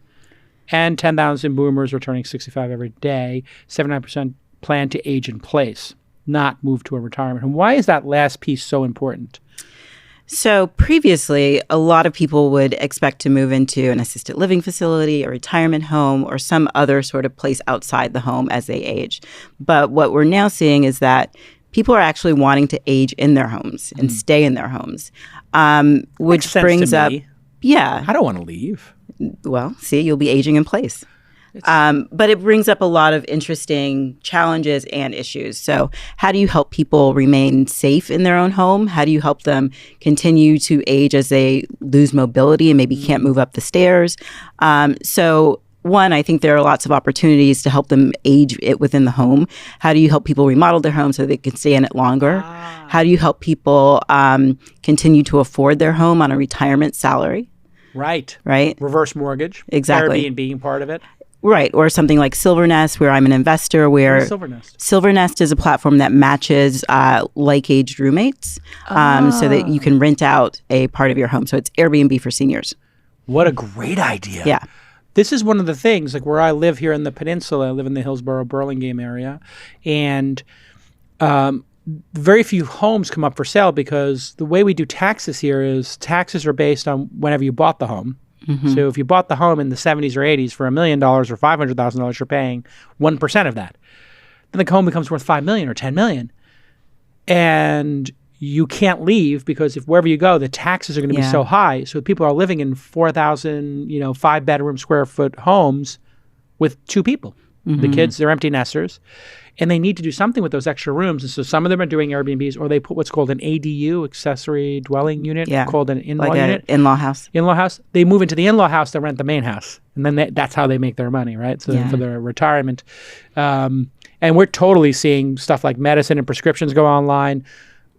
S2: and 10,000 boomers are turning 65 every day. 79% plan to age in place, not move to a retirement. And why is that last piece so important?
S3: So previously, a lot of people would expect to move into an assisted living facility, a retirement home, or some other sort of place outside the home as they age. But what we're now seeing is that people are actually wanting to age in their homes and stay in their homes, which brings up,
S2: I don't want to leave.
S3: Well, see, you'll be aging in place. But it brings up a lot of interesting challenges and issues. So how do you help people remain safe in their own home? How do you help them continue to age as they lose mobility and maybe can't move up the stairs? One, I think there are lots of opportunities to help them age it within the home. How do you help people remodel their home so they can stay in it longer? How do you help people continue to afford their home on a retirement salary?
S2: Right. Reverse mortgage.
S3: Exactly.
S2: Airbnb being part of it.
S3: Right. Or something like Silvernest, where I'm an investor, where
S2: Silvernest?
S3: Silvernest is a platform that matches like-aged roommates so that you can rent out a part of your home. So it's Airbnb for seniors.
S2: What a great idea.
S3: Yeah.
S2: this is one of the things, like where I live here in the peninsula, I live in the Hillsborough, Burlingame area, and very few homes come up for sale because the way we do taxes here is taxes are based on whenever you bought the home. So if you bought the home in the 70s or 80s for $1 million or $500,000, you're paying 1% of that. Then the home becomes worth $5 million or $10 million. And you can't leave because if wherever you go, the taxes are going to be so high. So people are living in 4,000, 5-bedroom square foot homes with 2 people. The kids, they're empty nesters. And they need to do something with those extra rooms. And so some of them are doing Airbnbs, or they put what's called an ADU, accessory dwelling unit, called an in-law unit.
S3: In-law house.
S2: In-law house. They move into the in-law house to rent the main house. And then that's how they make their money, right? So for their retirement. And we're totally seeing stuff like medicine and prescriptions go online.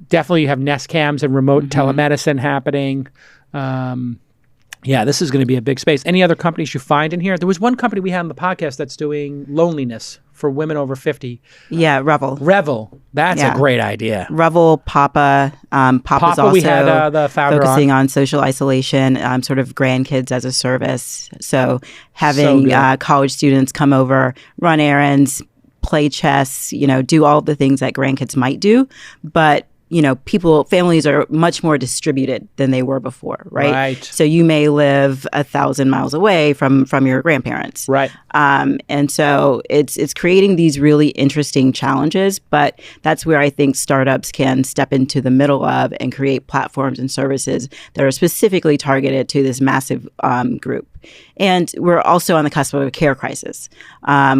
S2: Definitely you have Nest cams and remote telemedicine happening. This is going to be a big space. Any other companies you find in here? There was one company we had on the podcast that's doing loneliness for women over 50.
S3: Yeah, Revel.
S2: Revel. That's a great idea.
S3: Revel, Papa. Papa's also
S2: we had the founder
S3: focusing on social isolation, sort of grandkids as a service. So having college students come over, run errands, play chess, do all the things that grandkids might do. But families are much more distributed than they were before, right? So you may live 1,000 miles away from your grandparents.
S2: Right.
S3: And so it's creating these really interesting challenges, but that's where I think startups can step into the middle of and create platforms and services that are specifically targeted to this massive group. And we're also on the cusp of a care crisis.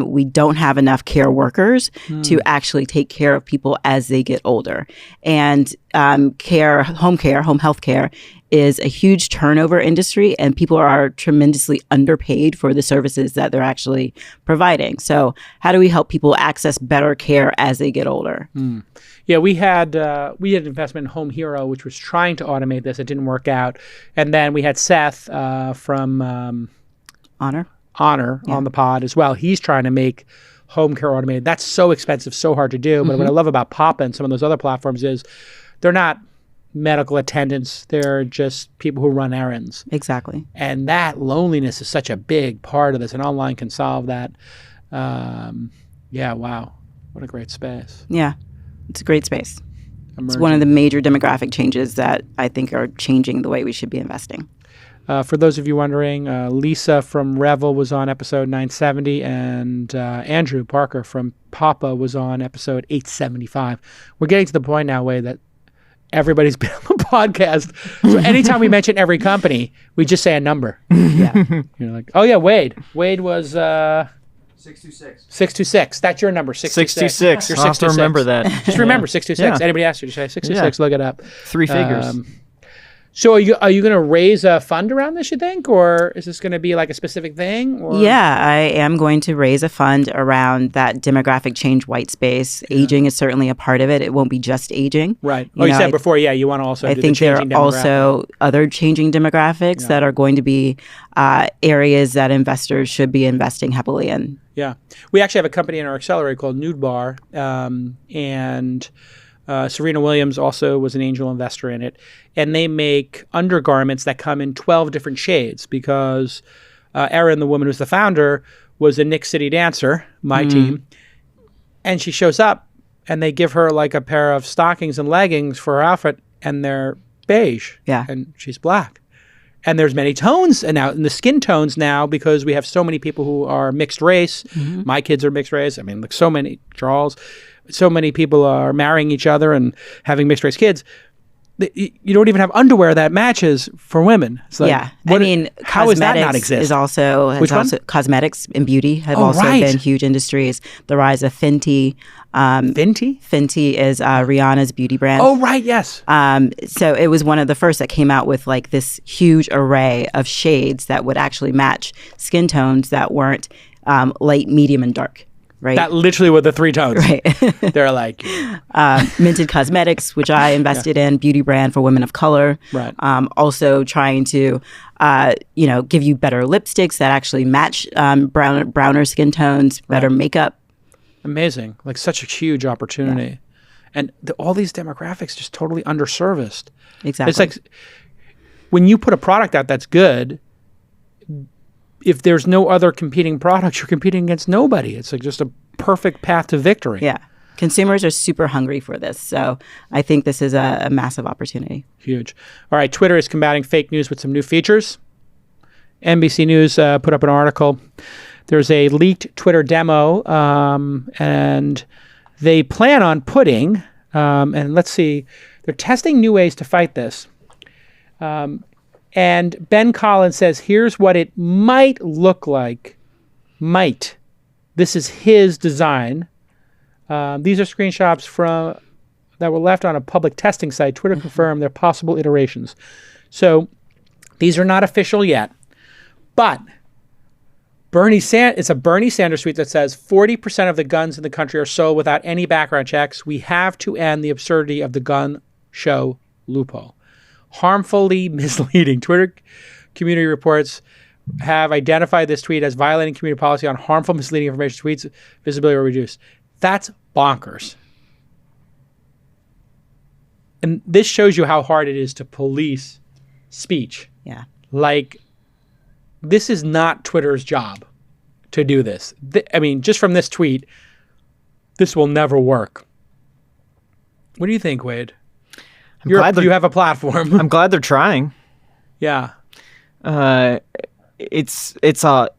S3: We don't have enough care workers to actually take care of people as they get older. And home health care is a huge turnover industry, and people are tremendously underpaid for the services that they're actually providing. So how do we help people access better care as they get older?
S2: Yeah, we had investment in Home Hero, which was trying to automate this. It didn't work out. And then we had Seth from
S3: Honor
S2: on the pod as well. He's trying to make home care automated. That's so expensive, so hard to do. But what I love about Papa and some of those other platforms is they're not medical attendants. They're just people who run errands.
S3: Exactly.
S2: And that loneliness is such a big part of this, and online can solve that. Wow. What a great space.
S3: Yeah, it's a great space.
S2: Emerging.
S3: It's one of the major demographic changes that I think are changing the way we should be investing.
S2: For those of you wondering, Lisa from Revel was on episode 970, and Andrew Parker from Papa was on episode 875. We're getting to the point now, Wade, that everybody's been on the podcast. So anytime we mention every company, we just say a number. You're like, oh yeah, Wade. Wade was
S4: 626.
S2: 626. That's your number, 626.
S4: 626.
S2: You're
S4: I'll have to
S2: 626.
S4: remember that.
S2: Just remember 626.
S4: Yeah.
S2: Anybody asks you to say 626, look it up.
S4: 3 figures.
S2: So are you going to raise a fund around this, you think? Or is this going to be like a specific thing? Or?
S3: Yeah, I am going to raise a fund around that demographic change white space. Aging is certainly a part of it. It won't be just aging.
S2: Right. You said before, you want to also
S3: I
S2: do
S3: think
S2: the
S3: there
S2: changing
S3: are also other changing demographics that are going to be areas that investors should be investing heavily in.
S2: Yeah. We actually have a company in our accelerator called Nude Bar, and Serena Williams also was an angel investor in it. And they make undergarments that come in 12 different shades because Erin, the woman who's the founder, was a Nick City dancer, my team. And she shows up and they give her like a pair of stockings and leggings for her outfit, and they're beige.
S3: Yeah.
S2: And she's black. And there's many tones and the skin tones now, because we have so many people who are mixed race. My kids are mixed race. I mean, like so many, Charles, so many people are marrying each other and having mixed race kids. You don't even have underwear that matches for women. It's like, how does that not exist?
S3: Cosmetics and beauty have been huge industries. The rise of Fenty. Fenty is Rihanna's beauty brand.
S2: Oh, right, yes.
S3: So it was one of the first that came out with like this huge array of shades that would actually match skin tones that weren't light, medium, and dark. Right.
S2: That literally were the 3 tones.
S3: Right.
S2: They're like
S3: Minted Cosmetics, which I invested in, beauty brand for women of color.
S2: Right.
S3: Also trying to, give you better lipsticks that actually match browner skin tones, better makeup.
S2: Amazing. Like such a huge opportunity. Yeah. And all these demographics just totally underserviced.
S3: Exactly.
S2: It's like when you put a product out that's good, if there's no other competing products, you're competing against nobody. It's like just a perfect path to victory.
S3: Yeah. Consumers are super hungry for this. So I think this is a massive opportunity.
S2: Huge. All right. Twitter is combating fake news with some new features. NBC News put up an article. There's a leaked Twitter demo, and they plan on putting, and let's see, they're testing new ways to fight this. And Ben Collins says, here's what it might look like. Might. This is his design. These are screenshots that were left on a public testing site. Twitter confirmed their possible iterations. So these are not official yet. But it's a Bernie Sanders tweet that says 40% of the guns in the country are sold without any background checks. We have to end the absurdity of the gun show loophole. Harmfully misleading. Twitter community reports have identified this tweet as violating community policy on harmful, misleading information. Tweets visibility were reduced. That's bonkers. And this shows you how hard it is to police speech.
S3: Yeah.
S2: Like, this is not Twitter's job to do this. I mean, just from this tweet, this will never work. What do you think, Wade? You have a platform.
S4: I'm glad they're trying.
S2: Yeah.
S4: It's a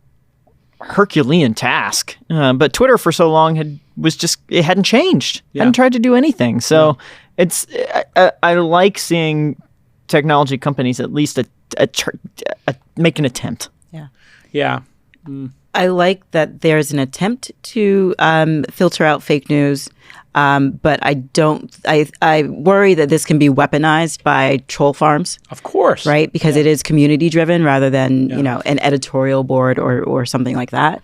S4: Herculean task. But Twitter for so long it hadn't changed.
S2: Yeah.
S4: Hadn't tried to do anything. So I like seeing technology companies at least make an attempt.
S3: Yeah.
S2: Yeah.
S3: I like that there's an attempt to filter out fake news, but I worry that this can be weaponized by troll farms.
S2: Of course.
S3: Right? Because it is community driven rather than, an editorial board or something like that.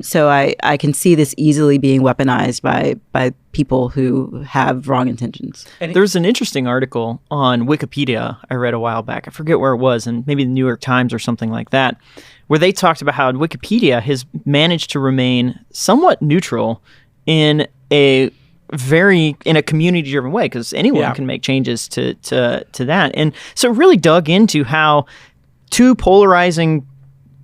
S3: So I can see this easily being weaponized by people who have wrong intentions.
S4: There's an interesting article on Wikipedia I read a while back. I forget where it was, and maybe the New York Times or something like that, where they talked about how Wikipedia has managed to remain somewhat neutral in a community-driven way, because anyone can make changes to that. And so it really dug into how two polarizing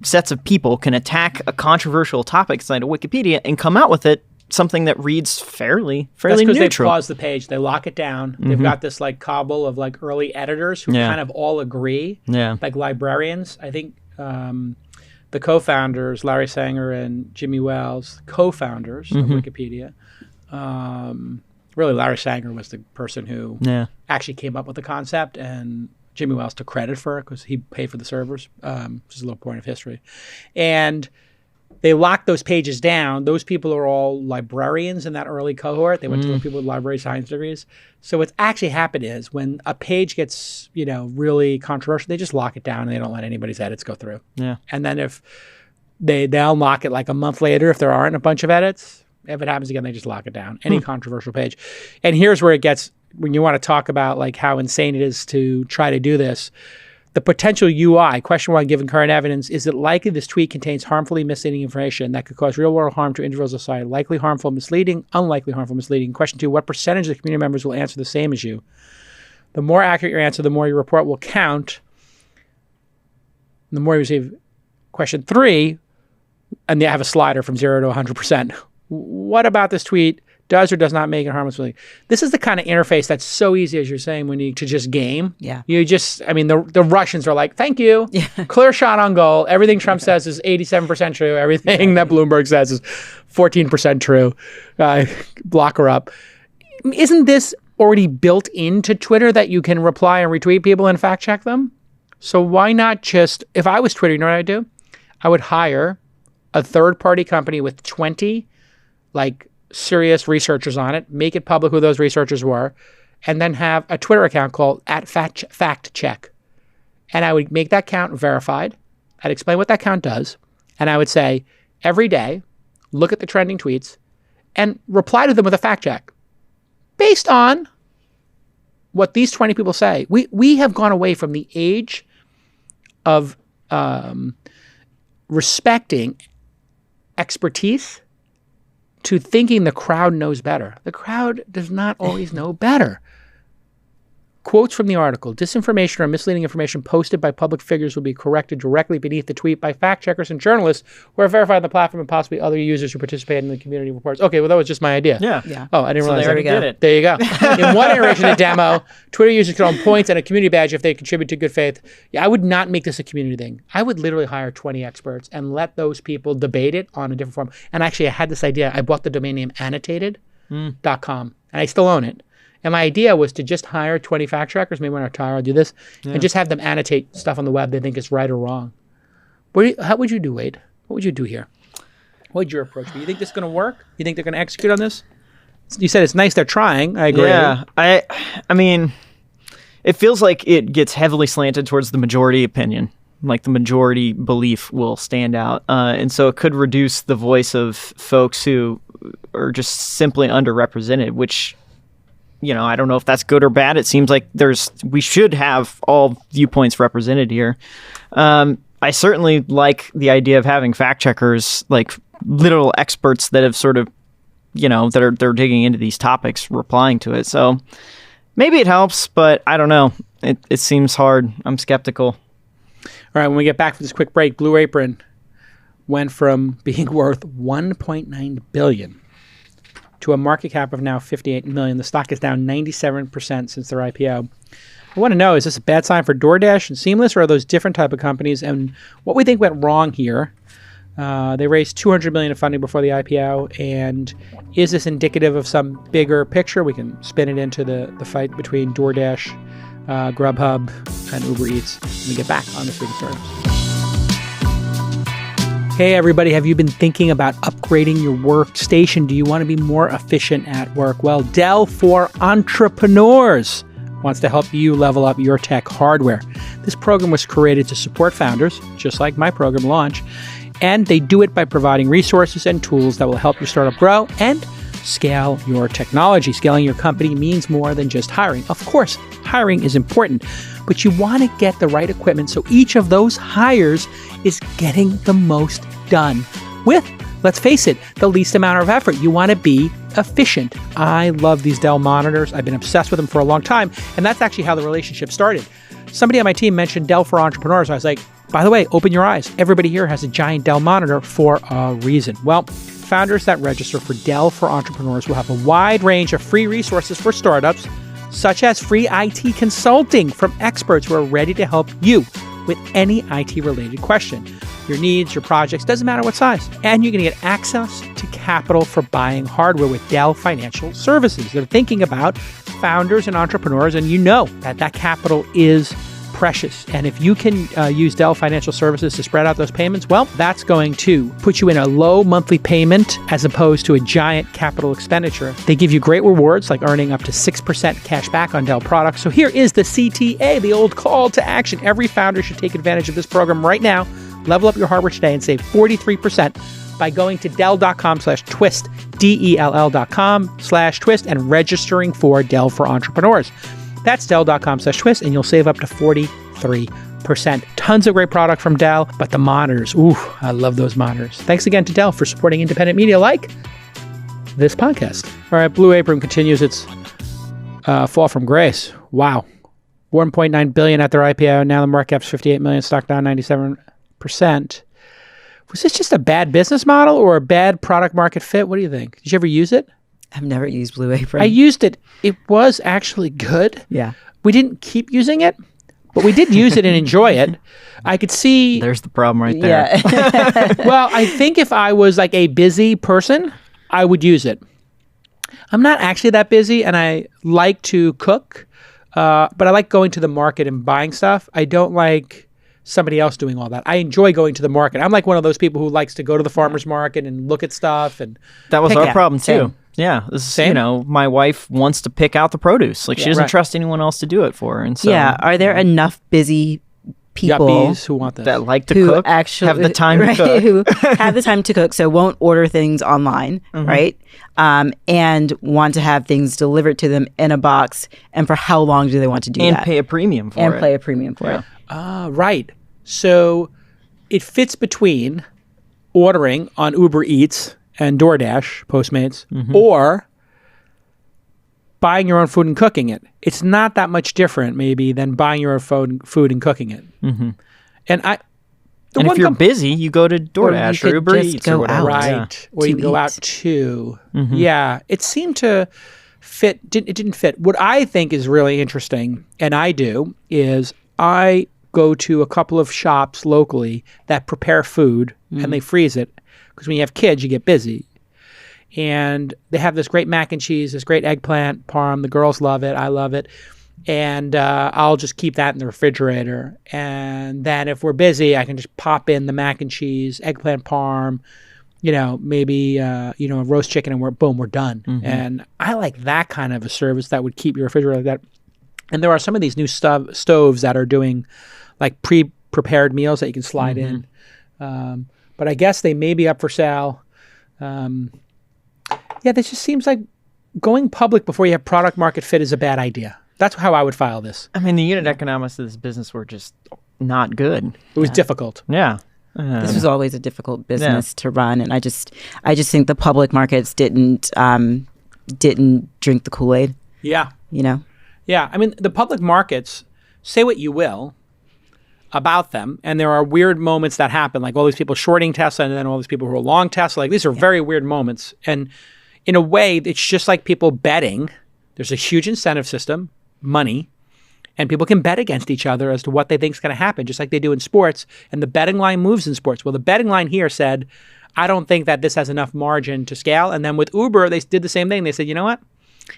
S4: sets of people can attack a controversial topic inside of Wikipedia and come out with something that reads fairly
S2: That's because
S4: neutral.
S2: they pause the page, they lock it down. Mm-hmm. They've got this like cobble of like early editors who kind of all agree. Yeah. Like librarians. I think the co-founders, Larry Sanger and Jimmy Wales, co-founders of Wikipedia. Really, Larry Sanger was the person who actually came up with the concept, and Jimmy Wales took credit for it because he paid for the servers, which is a little point of history. And they locked those pages down. Those people are all librarians in that early cohort. They went to people with library science degrees. So what's actually happened is when a page gets, really controversial, they just lock it down and they don't let anybody's edits go through. Yeah. And then if they'll lock it like a month later if there aren't a bunch of edits. If it happens again, they just lock it down. Any controversial page. And here's where it gets, when you want to talk about like how insane it is to try to do this. The potential UI, question one, given current evidence, is it likely this tweet contains harmfully misleading information that could cause real-world harm to individuals of society? Likely harmful, misleading, unlikely harmful, misleading. Question two, what percentage of the community members will answer the same as you? The more accurate your answer, the more your report will count. The more you receive. Question three, and they have a slider from 0 to 100%. What about this tweet does or does not make it harmless? This is the kind of interface that's so easy, as you're saying, when you to just game. Yeah. The Russians are like, thank you. Yeah. Clear shot on goal. Everything Trump says is 87% true. Everything that Bloomberg says is 14% true. Block her up. Isn't this already built into Twitter that you can reply and retweet people and fact check them? So why not just, if I was Twitter, you know what I'd do? I would hire a third-party company with 20 serious researchers on it, make it public who those researchers were, and then have a Twitter account called @FactCheck. And I would make that account verified. I'd explain what that account does. And I would say, every day, look at the trending tweets and reply to them with a fact check. Based on what these 20 people say. We have gone away from the age of respecting expertise to thinking the crowd knows better. The crowd does not always know better. Quotes from the article. Disinformation or misleading information posted by public figures will be corrected directly beneath the tweet by fact checkers and journalists who are verified on the platform and possibly other users who participate in the community reports. Okay, well, that was just my idea.
S4: Yeah.
S2: Oh, I didn't realize
S4: they already
S2: that.
S4: did it.
S2: There you go. In one iteration of the demo, Twitter users could earn points and a community badge if they contribute to good faith. Yeah, I would not make this a community thing. I would literally hire 20 experts and let those people debate it on a different form. And actually, I had this idea. I bought the domain name annotated.com, and I still own it. And my idea was to just hire 20 fact checkers, maybe when I retire I'll do this, and just have them annotate stuff on the web they think is right or wrong. How would you do, Wade? What would you do here? What would your approach be? You think this is going to work? You think they're going to execute on this? You said it's nice they're trying. I agree.
S4: Yeah. I mean, it feels like it gets heavily slanted towards the majority opinion. Like the majority belief will stand out. And so it could reduce the voice of folks who are just simply underrepresented, which... I don't know if that's good or bad. It seems like we should have all viewpoints represented here. I certainly like the idea of having fact checkers, like literal experts that have sort of, they're digging into these topics, replying to it. So maybe it helps, but I don't know. It seems hard. I'm skeptical.
S2: All right, when we get back from this quick break, Blue Apron went from being worth $1.9 billion to a market cap of now $58 million. The stock is down 97% since their IPO. I want to know, is this a bad sign for DoorDash and Seamless, or are those different type of companies? And what we think went wrong here, they raised $200 million of funding before the IPO, and is this indicative of some bigger picture? We can spin it into the fight between DoorDash, Grubhub, and Uber Eats when we get back on This Week in Startups. Hey everybody, have you been thinking about upgrading your workstation? Do you want to be more efficient at work? Well, Dell for Entrepreneurs wants to help you level up your tech hardware. This program was created to support founders, just like my program Launch, and they do it by providing resources and tools that will help your startup grow and scale your technology. Scaling your company means more than just hiring. Of course, hiring is important, but you want to get the right equipment so each of those hires is getting the most done with, let's face it, the least amount of effort. You want to be efficient. I love these Dell monitors. I've been obsessed with them for a long time, and that's actually how the relationship started. Somebody on my team mentioned Dell for Entrepreneurs. I was like, by the way, open your eyes. Everybody here has a giant Dell monitor for a reason. Well, founders that register for Dell for Entrepreneurs will have a wide range of free resources for startups, such as free IT consulting from experts who are ready to help you with any IT-related question. Your needs, your projects, doesn't matter what size. And you're going to get access to capital for buying hardware with Dell Financial Services. They're thinking about founders and entrepreneurs, and you know that capital is precious. And if you can use Dell Financial Services to spread out those payments, well, that's going to put you in a low monthly payment as opposed to a giant capital expenditure. They give you great rewards like earning up to 6% cash back on Dell products. So here is the CTA, the old call to action. Every founder should take advantage of this program right now. Level up your hardware today and save 43% by going to Dell.com/twist, Dell.com/twist, and registering for Dell for Entrepreneurs. That's Dell.com/twist, and you'll save up to 43%. Tons of great product from Dell, but the monitors, ooh, I love those monitors. Thanks again to Dell for supporting independent media like this podcast. All right, Blue Apron continues its fall from grace. Wow. $1.9 billion at their IPO. Now the market cap's $58 million, stock down 97%. Was this just a bad business model or a bad product market fit? What do you think? Did you ever use it?
S3: I've never used Blue Apron.
S2: I used it. It was actually good.
S3: Yeah.
S2: We didn't keep using it, but we did use it and enjoy it. I could see...
S4: There's the problem right there.
S3: Yeah.
S2: Well, I think if I was like a busy person, I would use it. I'm not actually that busy, and I like to cook, but I like going to the market and buying stuff. I don't like somebody else doing all that. I enjoy going to the market. I'm like one of those people who likes to go to the farmer's market and look at stuff. And
S4: that was
S2: pick
S4: our
S2: at.
S4: problem too.
S2: Same.
S4: Yeah, this is,
S2: Same?
S4: my wife wants to pick out the produce. Like she doesn't
S2: right.
S4: trust anyone else to do it for her. And so
S3: Yeah. Are there enough busy people
S2: yuppies who want this.
S4: that like to
S3: who
S4: cook,
S3: actually
S4: have the time
S3: right,
S4: to cook.
S3: who have the time to cook, so won't order things online, right? And want to have things delivered to them in a box. And for how long do they want to do
S4: and
S3: that?
S4: pay a premium for
S3: and
S4: it.
S3: pay a premium for it.
S2: Right. So it fits between ordering on Uber Eats and DoorDash, Postmates, or buying your own food and cooking it. It's not that much different, maybe, than buying your own food and cooking it.
S4: Mm-hmm.
S2: And
S4: and if you're busy, you go to DoorDash or Uber Eats or whatever.
S2: Right. Or you can go out too. Mm-hmm. Yeah. It seemed to fit. It didn't fit. What I think is really interesting, and I do, is I go to a couple of shops locally that prepare food and they freeze it. Because when you have kids, you get busy. And they have this great mac and cheese, this great eggplant parm. The girls love it. I love it. And I'll just keep that in the refrigerator. And then if we're busy, I can just pop in the mac and cheese, eggplant parm, maybe, a roast chicken, and we're done. Mm-hmm. And I like that kind of a service that would keep your refrigerator like that. And there are some of these new stoves that are doing like pre-prepared meals that you can slide in. But I guess they may be up for sale. Yeah, this just seems like going public before you have product market fit is a bad idea. That's how I would file this.
S4: I mean, the unit economics of this business were just not good.
S2: It was difficult.
S4: Yeah.
S3: This was always a difficult business to run, and I just think the public markets didn't drink the Kool-Aid.
S2: Yeah.
S3: Yeah.
S2: I mean, the public markets, say what you will about them, and there are weird moments that happen, like all these people shorting Tesla and then all these people who are long Tesla. Like, these are very weird moments. And in a way, it's just like people betting. There's a huge incentive system, money, and people can bet against each other as to what they think is going to happen, just like they do in sports. And the betting line moves in sports. Well, the betting line here said, I don't think that this has enough margin to scale. And then with Uber, they did the same thing. They said, you know what?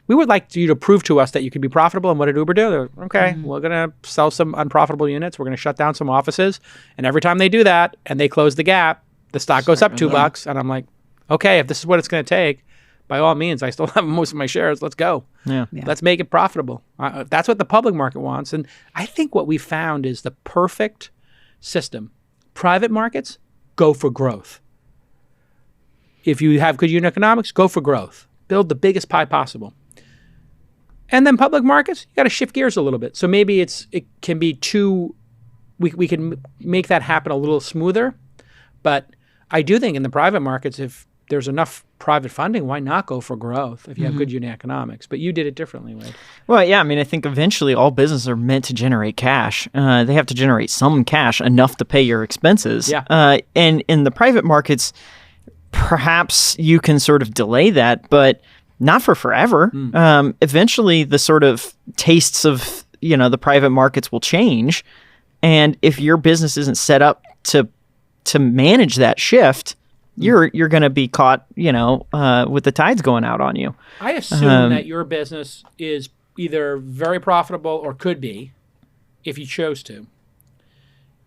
S2: We would like you to prove to us that you can be profitable. And what did Uber do? They're okay, we're going to sell some unprofitable units. We're going to shut down some offices. And every time they do that and they close the gap, the stock goes up $2. And I'm like, okay, if this is what it's going to take, by all means, I still have most of my shares. Let's go. Yeah. Let's make it profitable. That's what the public market wants. And I think what we found is the perfect system. Private markets, go for growth. If you have good unit economics, go for growth. Build the biggest pie possible. And then public markets, you got to shift gears a little bit. So maybe it can be we can make that happen a little smoother. But I do think in the private markets, if there's enough private funding, why not go for growth if you have good unit economics? But you did it differently, Wade.
S4: Well, yeah. I mean, I think eventually all businesses are meant to generate cash. They have to generate some cash, enough to pay your expenses.
S2: Yeah.
S4: And in the private markets, perhaps you can sort of delay that, but not for forever. Eventually, the sort of tastes of the private markets will change, and if your business isn't set up to manage that shift, you're going to be caught, with the tides going out on you.
S2: I assume that your business is either very profitable or could be, if you chose to.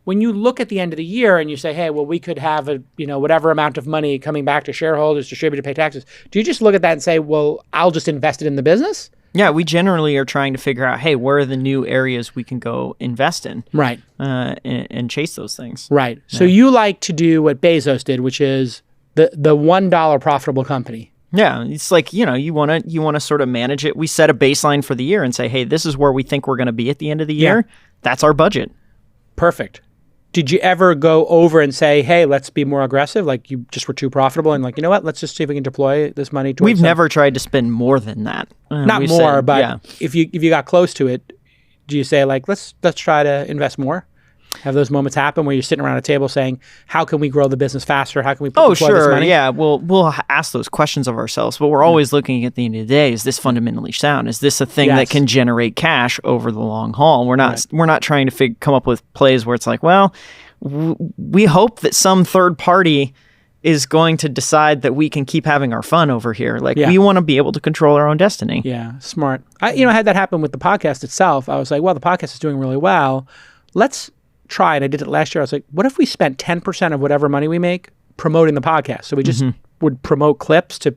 S2: When you look at the end of the year and you say, hey, well, we could have whatever amount of money coming back to shareholders, distributed, pay taxes. Do you just look at that and say, well, I'll just invest it in the business?
S4: Yeah, we generally are trying to figure out, hey, where are the new areas we can go invest in?
S2: Right.
S4: And chase those things.
S2: Right. Yeah. So you like to do what Bezos did, which is the $1 profitable company.
S4: Yeah, it's like, you want to sort of manage it. We set a baseline for the year and say, hey, this is where we think we're going to be at the end of the year. Yeah. That's our budget.
S2: Perfect. Did you ever go over and say, hey, let's be more aggressive? Like you just were too profitable and like, you know what? Let's just see if we can deploy this money towards
S4: We've never tried to spend more than that.
S2: Not more, but if you got close to it, do you say like, let's try to invest more? Have those moments happen where you're sitting around a table saying, how can we grow the business faster? How can we deploy this money?
S4: Yeah. We'll ask those questions of ourselves, but we're always looking at the end of the day, is this fundamentally sound? Is this a thing that can generate cash over the long haul? We're not trying to come up with plays where it's like, well, we hope that some third party is going to decide that we can keep having our fun over here. Like we want to be able to control our own destiny.
S2: Yeah, smart. I had that happen with the podcast itself. I was like, well, the podcast is doing really well. Let's try, and I did it last year. I was like, what if we spent 10% of whatever money we make promoting the podcast? So we just would promote clips to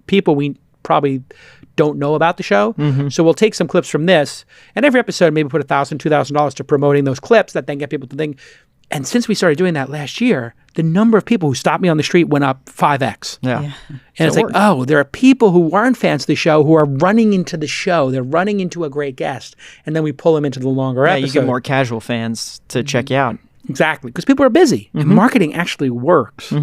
S2: people we probably don't know about the show. So we'll take some clips from this, and every episode maybe put $1,000, $2,000 to promoting those clips that then get people to think. And since we started doing that last year, the number of people who stopped me on the street went up 5x.
S4: Yeah.
S2: And it's like, oh, there are people who weren't fans of the show who are running into the show. They're running into a great guest. And then we pull them into the longer episode.
S4: Yeah, you get more casual fans to check you out.
S2: Exactly. Because people are busy. And marketing actually works.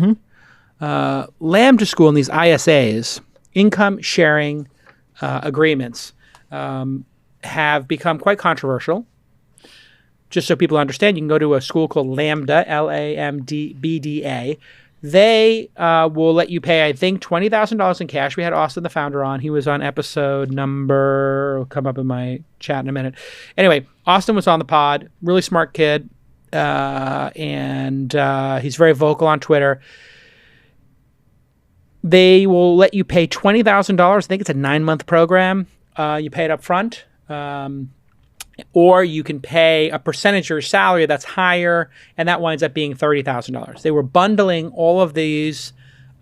S2: Lambda School and these ISAs, income sharing agreements have become quite controversial. Just so people understand, you can go to a school called Lambda, LAMDBDA. They will let you pay, I think, $20,000 in cash. We had Austin, the founder, on. He was on episode number, it'll come up in my chat in a minute. Anyway, Austin was on the pod, really smart kid, and he's very vocal on Twitter. They will let you pay $20,000. I think it's a 9-month program. You pay it up front. Or you can pay a percentage of your salary that's higher, and that winds up being $30,000. They were bundling all of these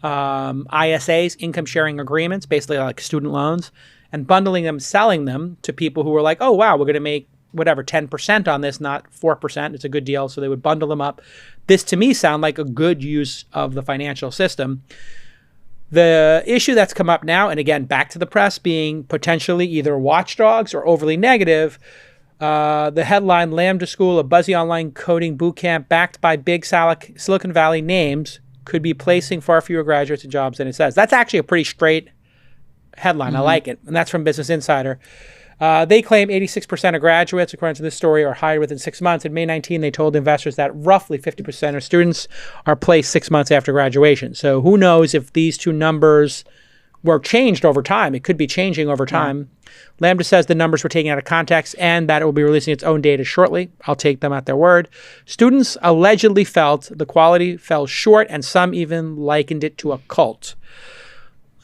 S2: ISAs, income sharing agreements, basically like student loans, and bundling them, selling them to people who were like, oh, wow, we're going to make whatever, 10% on this, not 4%. It's a good deal. So they would bundle them up. This, to me, sound like a good use of the financial system. The issue that's come up now, and again, back to the press being potentially either watchdogs or overly negative, the headline, Lambda School, a buzzy online coding bootcamp backed by big Silicon Valley names, could be placing far fewer graduates in jobs than it says. That's actually a pretty straight headline. I like it. And that's from Business Insider. They claim 86% of graduates, according to this story, are hired within 6 months. In May 19, they told investors that roughly 50% of students are placed 6 months after graduation. So who knows if these two numbers were changed over time. It could be changing over time. Lambda says the numbers were taken out of context and that it will be releasing its own data shortly. I'll take them at their word. Students allegedly felt the quality fell short, and some even likened it to a cult.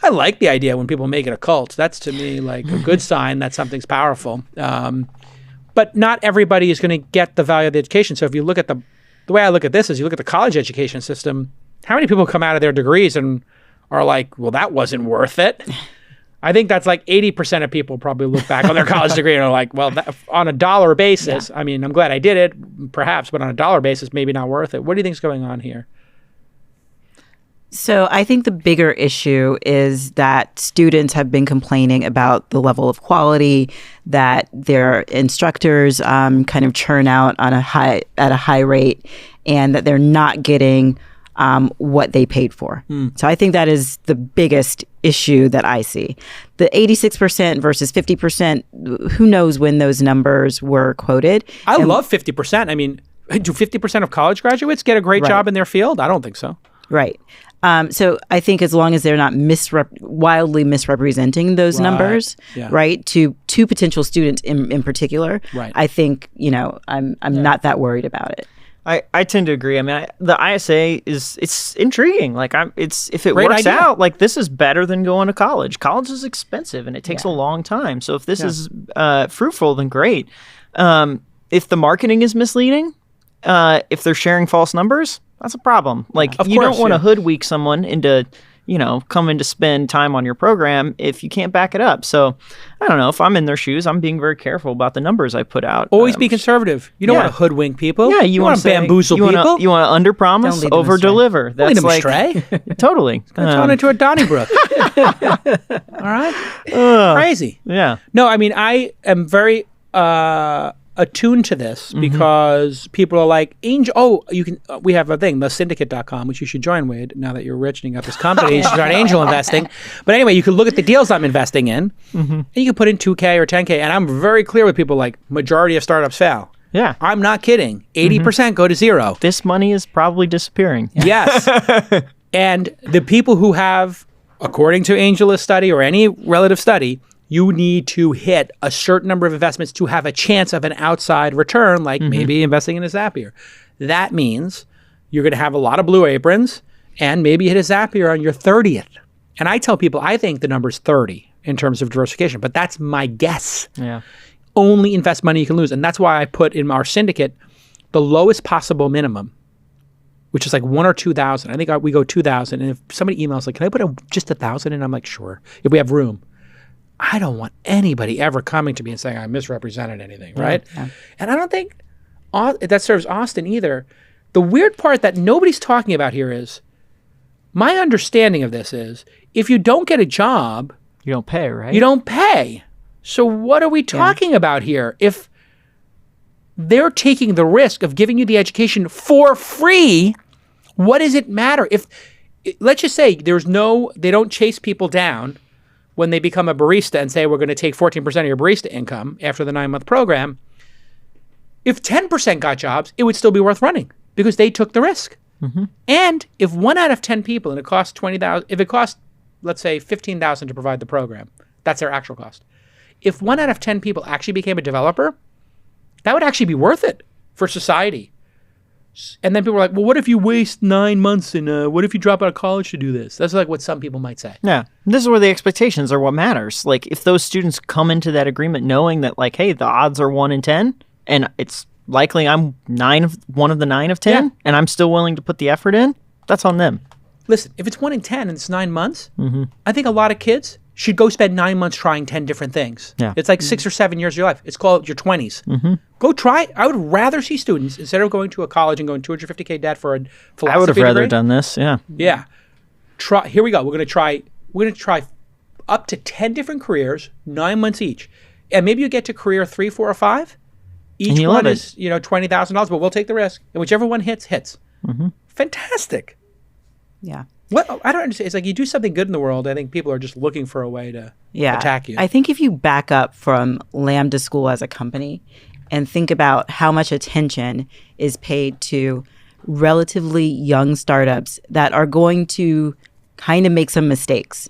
S2: I like the idea when people make it a cult. That's, to me, like a good sign that something's powerful. But not everybody is going to get the value of the education. So if you look at the way I look at this is you look at the college education system, how many people come out of their degrees and are like, well, that wasn't worth it? I think that's like 80% of people probably look back on their college degree and are like, well, that, on a dollar basis, I mean, I'm glad I did it, perhaps, but on a dollar basis, maybe not worth it. What do you think is going on here?
S3: So I think the bigger issue is that students have been complaining about the level of quality that their instructors kind of churn out on at a high rate, and that they're not getting what they paid for. So I think that is the biggest issue that I see. The 86% versus 50%, who knows when those numbers were quoted.
S2: I love 50%. I mean, do 50% of college graduates get a great job in their field? I don't think so.
S3: Right. So I think as long as they're not wildly misrepresenting those numbers, right, to potential students in particular, I think, I'm not that worried about it.
S4: I tend to agree. I mean, the ISA it's intriguing. Like, if it
S2: Great
S4: works
S2: idea.
S4: out, like, this is better than going to college. College is expensive and it takes a long time. So if this is fruitful, then great. If the marketing is misleading, if they're sharing false numbers, that's a problem. Like, you don't want to hoodwink someone into, coming to spend time on your program if you can't back it up. So, I don't know. If I'm in their shoes, I'm being very careful about the numbers I put out.
S2: Always be conservative. You don't want to hoodwink people.
S4: Yeah,
S2: you want to bamboozle people.
S4: You want to under-promise, over-deliver.
S2: Don't lead them astray.
S4: Totally.
S2: Turn into a Donnybrook. All right? Crazy.
S4: Yeah.
S2: No, I mean, I am very attuned to this because people are like, Angel, we have a thing, thesyndicate.com, which you should join, Wade, now that you're rich and you got this company. You should start angel investing. But anyway, you can look at the deals I'm investing in, and you can put in 2K or 10K. And I'm very clear with people, like, majority of startups fail.
S4: Yeah.
S2: I'm not kidding. 80% go to zero.
S4: This money is probably disappearing.
S2: Yes. And the people who have, according to AngelList study or any relative study, you need to hit a certain number of investments to have a chance of an outside return, like maybe investing in a Zapier. That means you're going to have a lot of blue aprons and maybe hit a Zapier on your 30th. And I tell people, I think the number's 30 in terms of diversification, but that's my guess.
S4: Yeah.
S2: Only invest money you can lose. And that's why I put in our syndicate the lowest possible minimum, which is like 1,000 or 2,000. I think we go 2,000. And if somebody emails like, can I put just 1,000? And I'm like, sure, if we have room. I don't want anybody ever coming to me and saying I misrepresented anything, right? Yeah. And I don't think that serves Austin either. The weird part that nobody's talking about here is, my understanding of this is, if you don't get a job,
S4: you don't pay, right?
S2: You don't pay. So what are we talking about here? If they're taking the risk of giving you the education for free, what does it matter? If, let's just say they don't chase people down when they become a barista and say, we're going to take 14% of your barista income after the 9-month program, if 10% got jobs, it would still be worth running because they took the risk. And if 1 out of 10 people, and it costs $20,000, if it costs, let's say, $15,000 to provide the program, that's their actual cost. If 1 out of 10 people actually became a developer, that would actually be worth it for society. And then people are like, well, what if you waste 9 months and what if you drop out of college to do this? That's like what some people might say.
S4: Yeah. This is where the expectations are what matters. Like, if those students come into that agreement knowing that, like, hey, the odds are 1 in 10, and it's likely I'm one of the 9 of 10, and I'm still willing to put the effort in, that's on them.
S2: Listen, if it's 1 in 10 and it's 9 months, I think a lot of kids should go spend 9 months trying 10 different things.
S4: Yeah.
S2: It's like 6 or 7 years of your life. It's called your 20s. Go try. I would rather see students, instead of going to a college and going $250K debt for a philosophy
S4: I would have rather
S2: degree,
S4: done this, yeah.
S2: Yeah. Here we go. We're going to try up to 10 different careers, 9 months each. And maybe you get to career 3, 4, or 5. Each one is, $20,000, but we'll take the risk. And whichever one hits. Fantastic.
S3: Yeah.
S2: What I don't understand. It's like you do something good in the world. I think people are just looking for a way to attack you.
S3: I think if you back up from Lambda School as a company and think about how much attention is paid to relatively young startups that are going to kind of make some mistakes.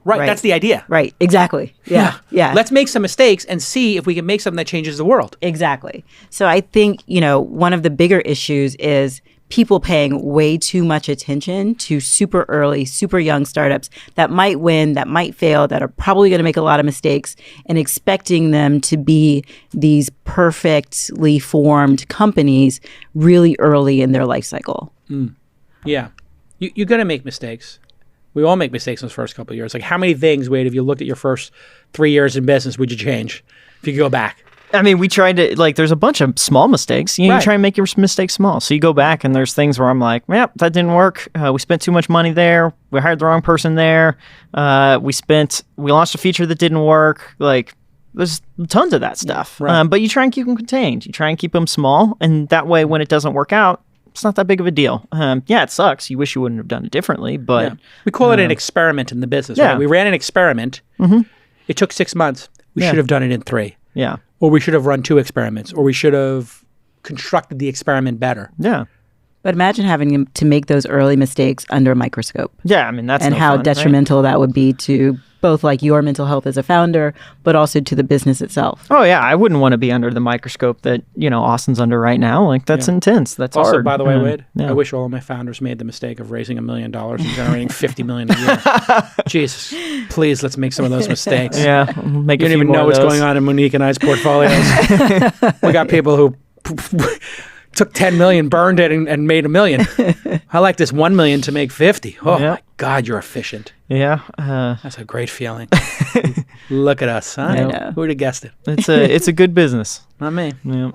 S2: Right. That's the idea.
S3: Right. Exactly. Yeah.
S2: Let's make some mistakes and see if we can make something that changes the world.
S3: Exactly. So I think, one of the bigger issues is people paying way too much attention to super early, super young startups that might win, that might fail, that are probably going to make a lot of mistakes, and expecting them to be these perfectly formed companies really early in their life cycle.
S2: Yeah. You're going to make mistakes. We all make mistakes in those first couple of years. Like, how many things, Wade, if you looked at your first 3 years in business, would you change if you could go back?
S4: I mean, we tried to, there's a bunch of small mistakes. You try and make your mistakes small. So you go back and there's things where I'm like, that didn't work. We spent too much money there. We hired the wrong person there. We launched a feature that didn't work. Like, there's tons of that stuff.
S2: Right.
S4: But you try and keep them contained. You try and keep them small. And that way, when it doesn't work out, it's not that big of a deal. It sucks. You wish you wouldn't have done it differently, but...
S2: We call it an experiment in the business.
S4: Yeah.
S2: Right? We ran an experiment. It took 6 months. We should have done it in 3.
S4: Yeah.
S2: Or we should have run 2 experiments. Or we should have constructed the experiment better.
S4: Yeah.
S3: But imagine having to make those early mistakes under a microscope.
S4: Yeah, I mean, that's
S3: and
S4: no
S3: how
S4: fun,
S3: detrimental that would be to both your mental health as a founder, but also to the business itself.
S4: Oh yeah, I wouldn't want to be under the microscope that Austin's under right now. Like, that's intense. That's
S2: also,
S4: hard.
S2: by the way, Wade, I wish all of my founders made the mistake of raising $1 million and generating $50 million a year. Jesus, please, let's make some of those mistakes.
S4: Yeah, make.
S2: You don't even know what's going on in Monique and I's portfolios. We got people who took 10 million, burned it, and made $1 million. I like this 1 million to make 50. Oh my God, you're efficient.
S4: Yeah,
S2: that's a great feeling. Look at us, huh?
S3: I know.
S2: Who would have guessed it?
S4: It's a good business.
S2: Not me.
S4: Yeah,